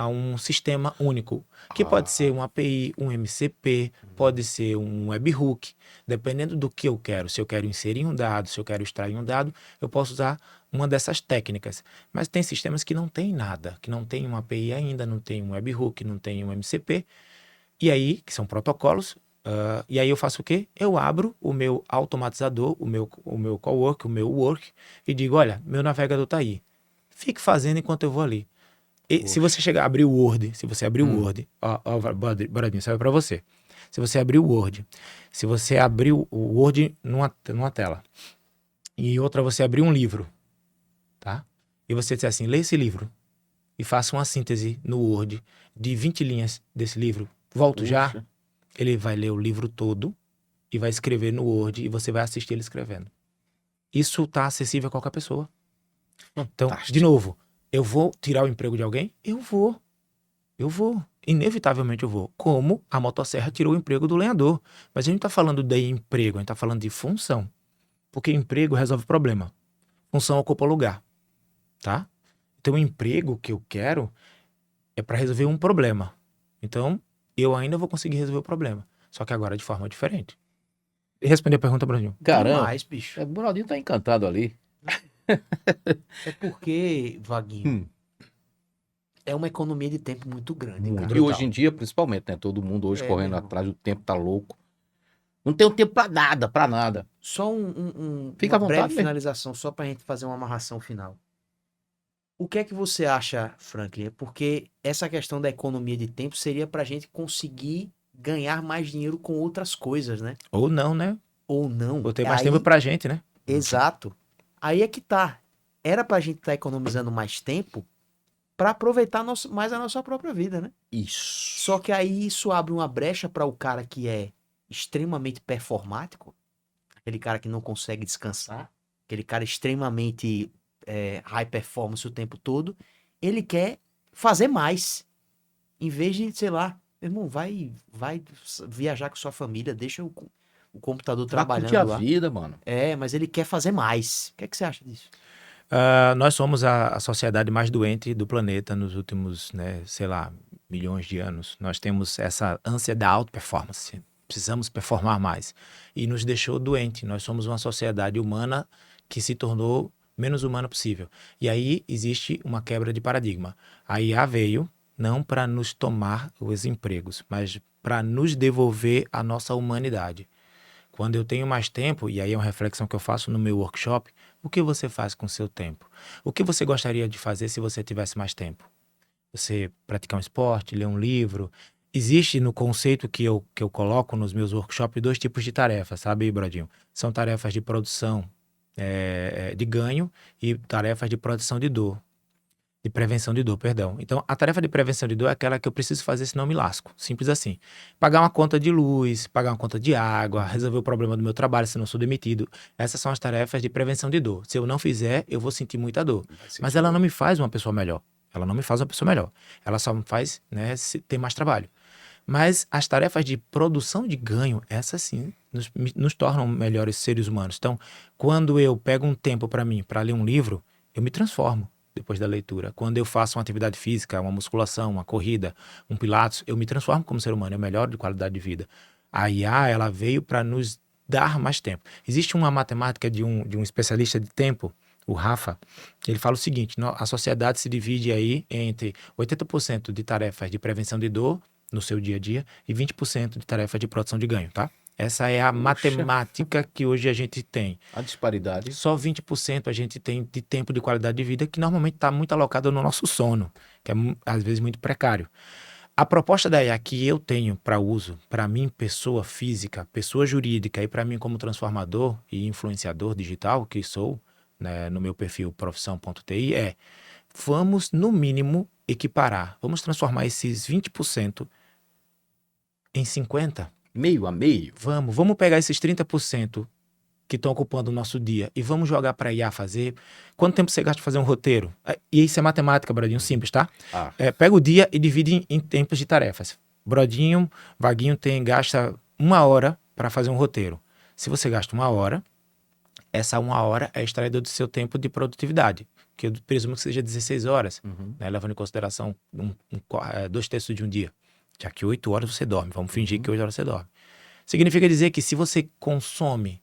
um sistema único. Que pode ser uma API, um MCP, pode ser um webhook. Dependendo do que eu quero. Se eu quero inserir um dado, se eu quero extrair um dado, eu posso usar uma dessas técnicas. Mas tem sistemas que não tem nada, que não tem uma API ainda, não tem um webhook, não tem um MCP. E aí, que são protocolos. E aí eu faço o quê? Eu abro o meu automatizador, o meu cowork, o meu work, e digo, olha, meu navegador tá aí. Fique fazendo enquanto eu vou ali. E se você chegar a abrir o Word, se você abrir o Word, Bradinho, serve para você. Se você abrir o Word, se você abrir o Word numa tela, e em outra você abrir um livro, tá? E você disser assim, lê esse livro, e faça uma síntese no Word de 20 linhas desse livro. Volto já. Ele vai ler o livro todo e vai escrever no Word e você vai assistir ele escrevendo. Isso está acessível a qualquer pessoa. Então, de novo, eu vou tirar o emprego de alguém? Eu vou. Inevitavelmente eu vou. Como a motosserra tirou o emprego do lenhador. Mas a gente não está falando de emprego, a gente está falando de função. Porque emprego resolve problema. Função ocupa lugar. Tá? Então, o emprego que eu quero é para resolver um problema. Então, eu ainda vou conseguir resolver o problema. Só que agora de forma diferente. Responder a pergunta, Brandinho. Caramba. Demais, bicho. O Brodinho tá encantado ali. É porque, Vaguinho, é uma economia de tempo muito grande, cara. E hoje em dia, principalmente, né? Todo mundo hoje correndo mesmo. atrás, o tempo tá louco. Não tem o tempo pra nada, pra nada. Só Fica à uma vontade breve mesmo. finalização, só pra gente fazer uma amarração final. O que é que você acha, Franklin? Porque essa questão da economia de tempo seria pra gente conseguir ganhar mais dinheiro com outras coisas, né? Ou não, né? Ou não. Ou ter mais tempo pra gente, né? Exato. Aí é que tá. Era pra gente estar economizando mais tempo pra aproveitar mais a nossa própria vida, né? Isso. Só que aí isso abre uma brecha para o cara que é extremamente performático, aquele cara que não consegue descansar, aquele cara extremamente high performance o tempo todo, ele quer fazer mais. Em vez de, sei lá, meu irmão, vai viajar com sua família, deixa o computador Pra curtir trabalhando a lá. vida, mano. Mas ele quer fazer mais. O que é que você acha disso? Nós somos a sociedade mais doente do planeta nos últimos, né, sei lá, milhões de anos. Nós temos essa ânsia da auto-performance. Precisamos performar mais. E nos deixou doente. Nós somos uma sociedade humana que se tornou menos humana possível. E aí existe uma quebra de paradigma. A IA veio não para nos tomar os empregos, mas para nos devolver a nossa humanidade. Quando eu tenho mais tempo, e aí é uma reflexão que eu faço no meu workshop, o que você faz com o seu tempo? O que você gostaria de fazer se você tivesse mais tempo? Você praticar um esporte, ler um livro? Existe no conceito que eu coloco nos meus workshops 2 tipos de tarefas, sabe, Brodinho? São tarefas de produção de ganho e tarefas de produção de dor. De prevenção de dor, perdão. Então, a tarefa de prevenção de dor é aquela que eu preciso fazer, senão eu me lasco. Simples assim. Pagar uma conta de luz, pagar uma conta de água, resolver o problema do meu trabalho, se não sou demitido. Essas são as tarefas de prevenção de dor. Se eu não fizer, eu vou sentir muita dor. Mas ela não me faz uma pessoa melhor. Ela não me faz uma pessoa melhor. Ela só me faz, né, ter mais trabalho. Mas as tarefas de produção de ganho, essas sim, nos tornam melhores seres humanos. Então, quando eu pego um tempo para mim, para ler um livro, eu me transformo depois da leitura. Quando eu faço uma atividade física, uma musculação, uma corrida, um pilates, eu me transformo como ser humano, eu melhoro de qualidade de vida. A IA, ela veio para nos dar mais tempo. Existe uma matemática de um especialista de tempo, o Rafa, ele fala o seguinte, a sociedade se divide aí entre 80% de tarefas de prevenção de dor no seu dia a dia e 20% de tarefas de produção de ganho, tá? Essa é a matemática que hoje a gente tem. A disparidade. Só 20% a gente tem de tempo de qualidade de vida que normalmente está muito alocado no nosso sono, que é às vezes muito precário. A proposta da IA que eu tenho para uso, para mim, pessoa física, pessoa jurídica e para mim como transformador e influenciador digital que sou, né, no meu perfil profissão.ti vamos, no mínimo, equiparar. Vamos transformar esses 20% em 50%. Meio a meio. Vamos pegar esses 30% que estão ocupando o nosso dia e vamos jogar para IA fazer. Quanto tempo você gasta para fazer um roteiro? E isso é matemática, Brodinho, simples, tá? Pega o dia e divide em tempos de tarefas. Brodinho, Vaguinho gasta 1 hora para fazer um roteiro. Se você gasta 1 hora, essa 1 hora é extraída do seu tempo de produtividade, que eu presumo que seja 16 horas, né, levando em consideração 2/3 de um dia, já que 8 horas você dorme. Vamos fingir que 8 horas você dorme. Significa dizer que se você consome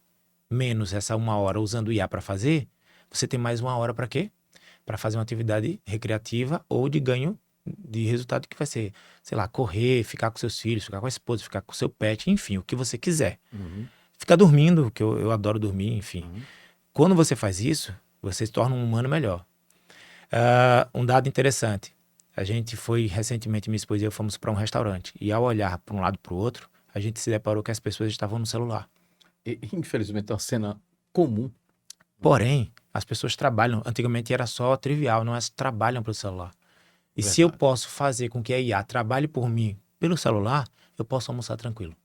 menos essa 1 hora usando o IA para fazer, você tem mais 1 hora para quê? Para fazer uma atividade recreativa ou de ganho de resultado, que vai ser, sei lá, correr, ficar com seus filhos, ficar com a esposa, ficar com seu pet, enfim, o que você quiser. Ficar dormindo, que eu adoro dormir, enfim. Quando você faz isso, você se torna um humano melhor. Um dado interessante. A gente foi recentemente, minha esposa e eu fomos para um restaurante. E ao olhar para um lado e para o outro, a gente se deparou que as pessoas estavam no celular. Infelizmente é uma cena comum. Porém, as pessoas trabalham. Antigamente era só trivial, não, elas trabalham pelo celular. E se eu posso fazer com que a IA trabalhe por mim pelo celular, eu posso almoçar tranquilo.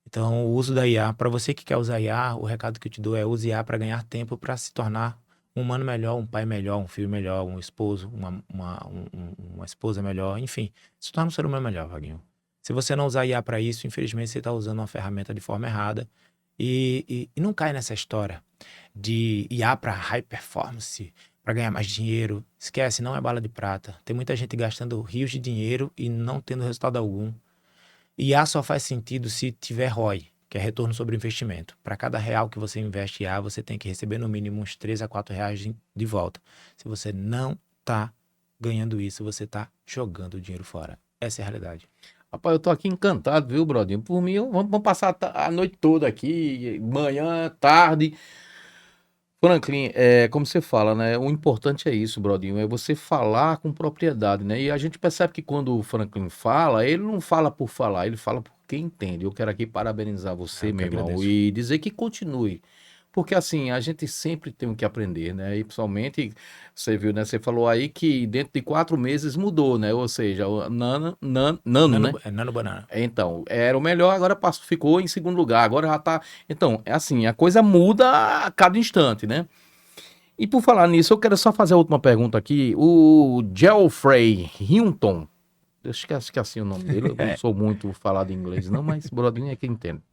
Então, o uso da IA, para você que quer usar IA, o recado que eu te dou é use IA para ganhar tempo, para se tornar um humano melhor, um pai melhor, um filho melhor, um esposo, uma esposa melhor, enfim. Se torna um ser humano melhor, Vaguinho. Se você não usar IA para isso, infelizmente você está usando uma ferramenta de forma errada. E não cai nessa história de IA para high performance, para ganhar mais dinheiro. Esquece, não é bala de prata. Tem muita gente gastando rios de dinheiro e não tendo resultado algum. IA só faz sentido se tiver ROI, que é retorno sobre investimento. Para cada real que você investe em IA, você tem que receber no mínimo uns 3 a 4 reais de volta. Se você não está ganhando isso, você está jogando o dinheiro fora. Essa é a realidade. Rapaz, eu tô aqui encantado, viu, Brodinho? Por mim, vamos passar a noite toda aqui, manhã, tarde. Franklin, como você fala, né? O importante é isso, Brodinho, é você falar com propriedade, né? E a gente percebe que quando o Franklin fala, ele não fala por falar, ele fala porque entende. Eu quero aqui parabenizar você, meu irmão, agradeço. e dizer que continue. Porque assim, a gente sempre tem que aprender, né? E principalmente, você viu, né? Você falou aí que dentro de 4 meses mudou, né? Ou seja, o nano, né? Nano banana. Então, era o melhor, agora ficou em segundo lugar, agora já tá... Então, é assim, a coisa muda a cada instante, né? E por falar nisso, eu quero só fazer a última pergunta aqui. O Geoffrey Hinton, eu esqueci o nome dele, eu não sou muito falado em inglês não, mas Brodinho é quem entende.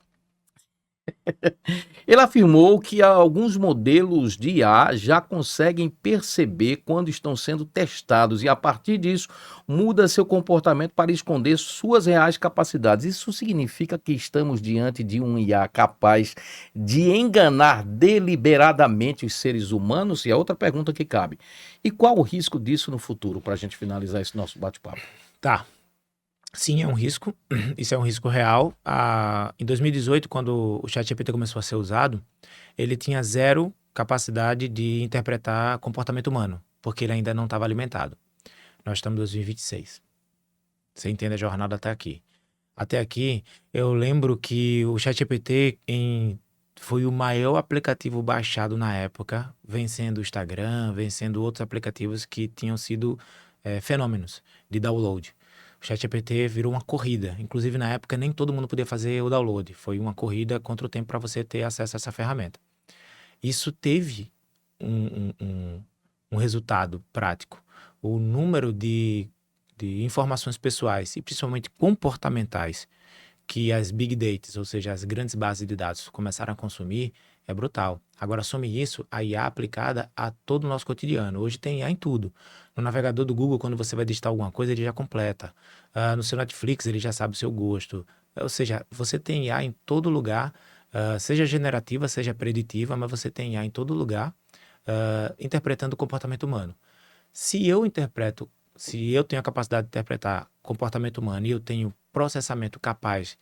Ele afirmou que alguns modelos de IA já conseguem perceber quando estão sendo testados e, a partir disso, muda seu comportamento para esconder suas reais capacidades. Isso significa que estamos diante de um IA capaz de enganar deliberadamente os seres humanos? E a outra pergunta que cabe: e qual o risco disso no futuro, para a gente finalizar esse nosso bate-papo? Tá. Sim, é um risco. Isso é um risco real. Em 2018, quando o ChatGPT começou a ser usado, ele tinha 0 capacidade de interpretar comportamento humano, porque ele ainda não estava alimentado. Nós estamos em 2026. Você entende a jornada até aqui. Até aqui, eu lembro que o ChatGPT foi o maior aplicativo baixado na época, vencendo o Instagram, vencendo outros aplicativos que tinham sido fenômenos de download. O ChatGPT virou uma corrida. Inclusive, na época, nem todo mundo podia fazer o download. Foi uma corrida contra o tempo para você ter acesso a essa ferramenta. Isso teve um resultado prático. O número de informações pessoais e principalmente comportamentais que as big data, ou seja, as grandes bases de dados, começaram a consumir, é brutal. Agora, some isso, a IA aplicada a todo o nosso cotidiano. Hoje tem IA em tudo. No navegador do Google, quando você vai digitar alguma coisa, ele já completa. No seu Netflix, ele já sabe o seu gosto. Ou seja, você tem IA em todo lugar, seja generativa, seja preditiva, mas você tem IA em todo lugar, interpretando o comportamento humano. Se eu tenho a capacidade de interpretar comportamento humano e eu tenho processamento capaz,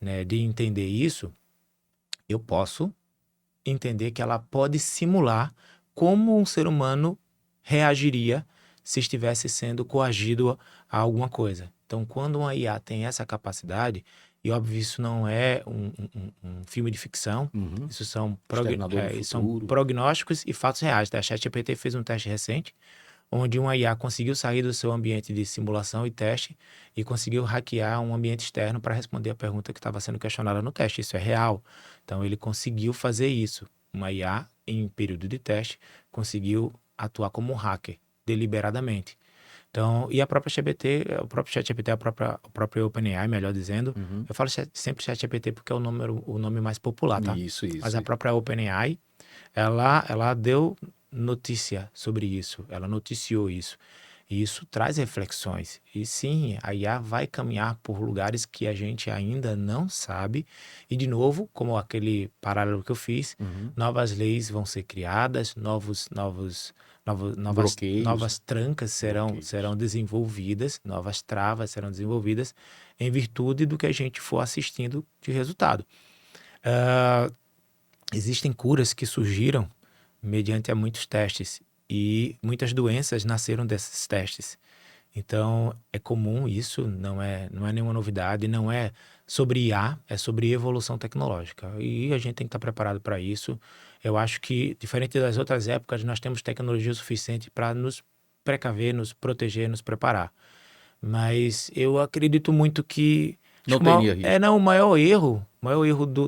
né, de entender isso, eu posso entender que ela pode simular como um ser humano reagiria se estivesse sendo coagido a alguma coisa. Então, quando uma IA tem essa capacidade, E, óbvio, isso não é um filme de ficção. Isso são, Exterminador do isso são futuro. prognósticos e fatos reais. Tá? A ChatGPT fez um teste recente, onde uma IA conseguiu sair do seu ambiente de simulação e teste e conseguiu hackear um ambiente externo para responder a pergunta que estava sendo questionada no teste. Isso é real. Então, ele conseguiu fazer isso. Uma IA, em período de teste, conseguiu atuar como um hacker, deliberadamente. Então, e a própria ChatGPT, o próprio ChatGPT, o próprio OpenAI, melhor dizendo, eu falo sempre ChatGPT porque é o nome mais popular, tá? Isso. Mas a própria OpenAI, ela deu notícia sobre isso, ela noticiou isso. E isso traz reflexões. E sim, a IA vai caminhar por lugares que a gente ainda não sabe. E, de novo, como aquele paralelo que eu fiz, novas leis vão ser criadas, Bloqueios. novas trancas Bloqueios. serão desenvolvidas, novas travas serão desenvolvidas em virtude do que a gente for assistindo de resultado. Existem curas que surgiram mediante a muitos testes e muitas doenças nasceram desses testes. Então, é comum isso, não é nenhuma novidade, não é sobre IA, é sobre evolução tecnológica. E a gente tem que estar preparado para isso. Eu acho que, diferente das outras épocas, nós temos tecnologia suficiente para nos precaver, nos proteger, nos preparar. Mas eu acredito muito que Não teria risco. o maior erro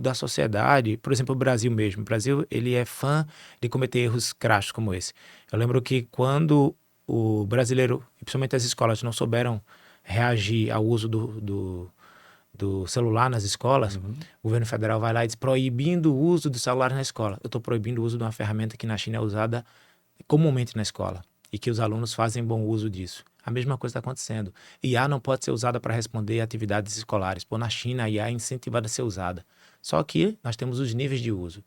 da sociedade, por exemplo, o Brasil mesmo. O Brasil, ele é fã de cometer erros crassos como esse. Eu lembro que quando o brasileiro, principalmente as escolas, não souberam reagir ao uso do celular nas escolas, o governo federal vai lá e diz proibindo o uso do celular na escola. Eu estou proibindo o uso de uma ferramenta que na China é usada comumente na escola e que os alunos fazem bom uso disso. A mesma coisa está acontecendo. IA não pode ser usada para responder atividades escolares. Na China, a IA é incentivada a ser usada. Só que nós temos os níveis de uso.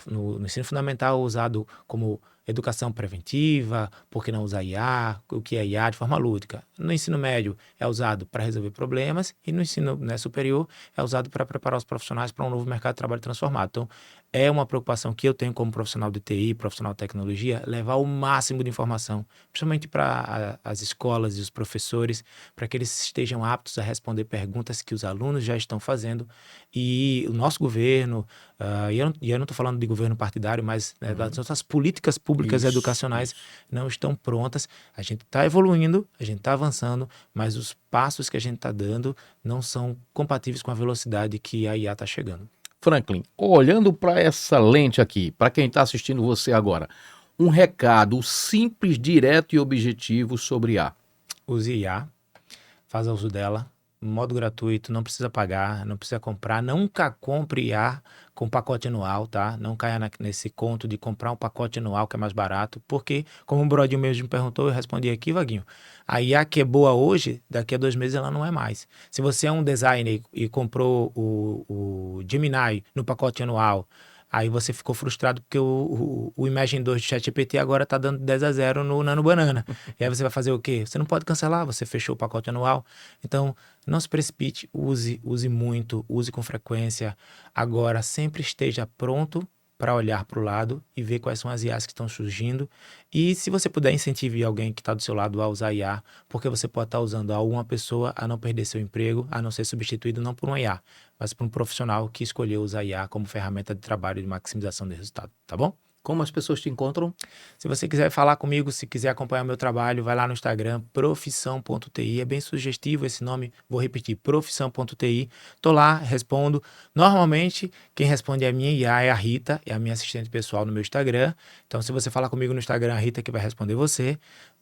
No ensino fundamental, usado como educação preventiva, por que não usar IA, o que é IA de forma lúdica. No ensino médio, é usado para resolver problemas e no ensino superior, é usado para preparar os profissionais para um novo mercado de trabalho transformado. Então, é uma preocupação que eu tenho como profissional de TI, profissional de tecnologia, levar o máximo de informação, principalmente para as escolas e os professores, para que eles estejam aptos a responder perguntas que os alunos já estão fazendo. E o nosso governo, e eu não estou falando de governo partidário, mas das nossas políticas públicas educacionais não estão prontas. A gente está evoluindo, a gente está avançando, mas os passos que a gente está dando não são compatíveis com a velocidade que a IA está chegando. Franklin, olhando para essa lente aqui, para quem está assistindo você agora, um recado simples, direto e objetivo sobre IA. Use IA, faça uso dela, modo gratuito, não precisa pagar, não precisa comprar, nunca compre IA com pacote anual, tá? Não caia nesse conto de comprar um pacote anual que é mais barato, porque, como o Brodinho mesmo me perguntou, eu respondi aqui, Vaguinho, a IA que é boa hoje, daqui a 2 meses ela não é mais. Se você é um designer e comprou o Gemini no pacote anual, aí você ficou frustrado porque o Imagen 2 de ChatGPT agora está dando 10-0 no Nano Banana. E aí você vai fazer o quê? Você não pode cancelar, você fechou o pacote anual. Então, não se precipite, use muito, use com frequência. Agora, sempre esteja pronto para olhar para o lado e ver quais são as IAs que estão surgindo. E se você puder, incentive alguém que está do seu lado a usar IA, porque você pode estar usando alguma pessoa a não perder seu emprego, a não ser substituído não por uma IA, mas por um profissional que escolheu usar IA como ferramenta de trabalho de maximização de resultado, tá bom? Como as pessoas te encontram? Se você quiser falar comigo, se quiser acompanhar meu trabalho, vai lá no Instagram, profissão.ti. É bem sugestivo esse nome, vou repetir, profissão.ti. Tô lá, respondo. Normalmente, quem responde é a minha IA, é a Rita, é a minha assistente pessoal no meu Instagram. Então, se você falar comigo no Instagram, a Rita que vai responder você.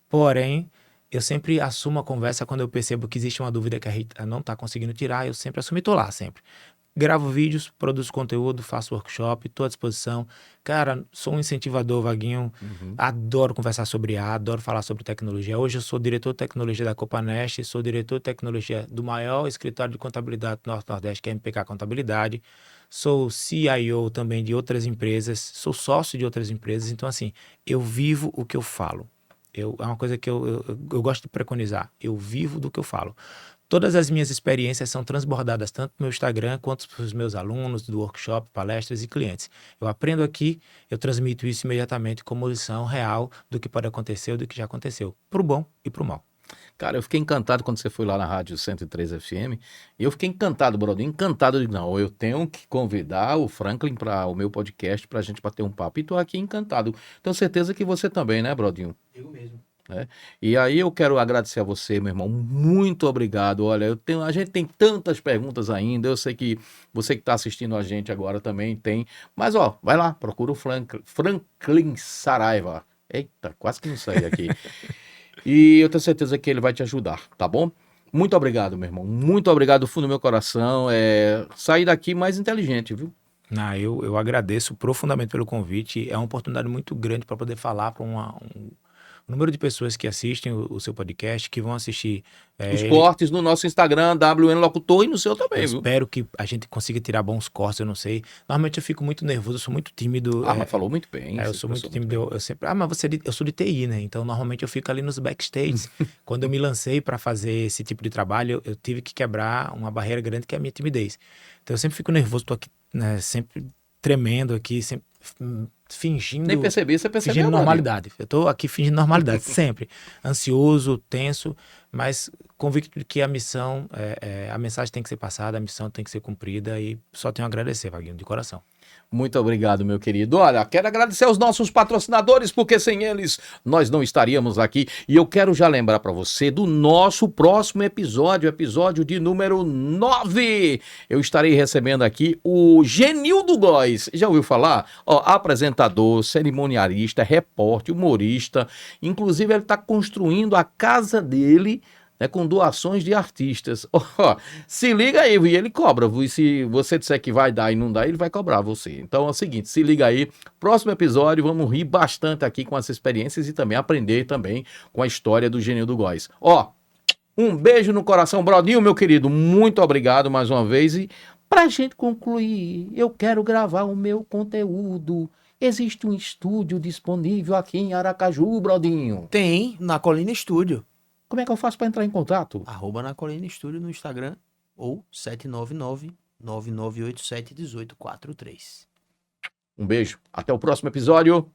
Porém, eu sempre assumo a conversa quando eu percebo que existe uma dúvida que a Rita não está conseguindo tirar, eu sempre assumo e tô lá, sempre. Gravo vídeos, produzo conteúdo, faço workshop, estou à disposição. Cara, sou um incentivador, Vaguinho. Adoro conversar sobre IA, adoro falar sobre tecnologia. Hoje eu sou diretor de tecnologia da Copanest, sou diretor de tecnologia do maior escritório de contabilidade do Norte-Nordeste, que é a MPK Contabilidade. Sou CIO também de outras empresas, sou sócio de outras empresas. Então, assim, eu vivo o que eu falo. É uma coisa que eu gosto de preconizar. Eu vivo do que eu falo. Todas as minhas experiências são transbordadas tanto no meu Instagram quanto para os meus alunos do workshop, palestras e clientes. Eu aprendo aqui, eu transmito isso imediatamente como lição real do que pode acontecer ou do que já aconteceu, para o bom e para o mal. Cara, eu fiquei encantado quando você foi lá na Rádio 103 FM. E eu fiquei encantado, Brodinho, encantado. Eu digo, não, eu tenho que convidar o Franklin para o meu podcast pra gente bater um papo. E tô aqui encantado. Tenho certeza que você também, né, Brodinho? Eu mesmo. E aí eu quero agradecer a você, meu irmão. Muito obrigado. Olha, a gente tem tantas perguntas ainda. Eu sei que você que está assistindo a gente agora também tem. Mas, ó, vai lá, procura o Franklin Saraiva. Eita, quase que não saí aqui. E eu tenho certeza que ele vai te ajudar, tá bom? Muito obrigado, meu irmão. Muito obrigado do fundo do meu coração. Sair daqui mais inteligente, viu? Eu agradeço profundamente pelo convite. É uma oportunidade muito grande para poder falar para um número de pessoas que assistem o seu podcast, que vão assistir. Os cortes no nosso Instagram, WN Locutor, e no seu também, Eu viu? espero que a gente consiga tirar bons cortes, eu não sei. Normalmente eu fico muito nervoso, eu sou muito tímido. Mas falou muito bem. Eu você sou muito expressou tímido, bem. eu sempre. Mas eu sou de TI, né? Então normalmente eu fico ali nos backstage. Quando eu me lancei para fazer esse tipo de trabalho, eu tive que quebrar uma barreira grande que é a minha timidez. Então eu sempre fico nervoso, tô aqui, né, sempre tremendo aqui, sempre fingindo. Nem percebi, você percebeu, Fingindo Brodinho? normalidade. Eu tô aqui fingindo normalidade, sempre. Ansioso, tenso, mas convicto de que a missão, a mensagem tem que ser passada, a missão tem que ser cumprida e só tenho a agradecer, Vaguinho, de coração. Muito obrigado, meu querido. Olha, quero agradecer aos nossos patrocinadores, porque sem eles nós não estaríamos aqui. E eu quero já lembrar para você do nosso próximo episódio de número 9. Eu estarei recebendo aqui o Genildo Góes. Já ouviu falar? Ó, apresentador, cerimonialista, repórter, humorista. Inclusive, ele está construindo a casa dele, né, com doações de artistas. Ó, se liga aí, e ele cobra. E se você disser que vai dar e não dá, ele vai cobrar você. Então é o seguinte, se liga aí. Próximo episódio, vamos rir bastante aqui com essas experiências e também aprender também com a história do Genildo Góes. Ó, um beijo no coração, Brodinho, meu querido. Muito obrigado mais uma vez. E pra gente concluir, eu quero gravar o meu conteúdo. Existe um estúdio disponível aqui em Aracaju, Brodinho. Tem na Colina Estúdio. Como é que eu faço para entrar em contato? @ na Colina Estúdio no Instagram ou 799-9987-1843. Um beijo. Até o próximo episódio.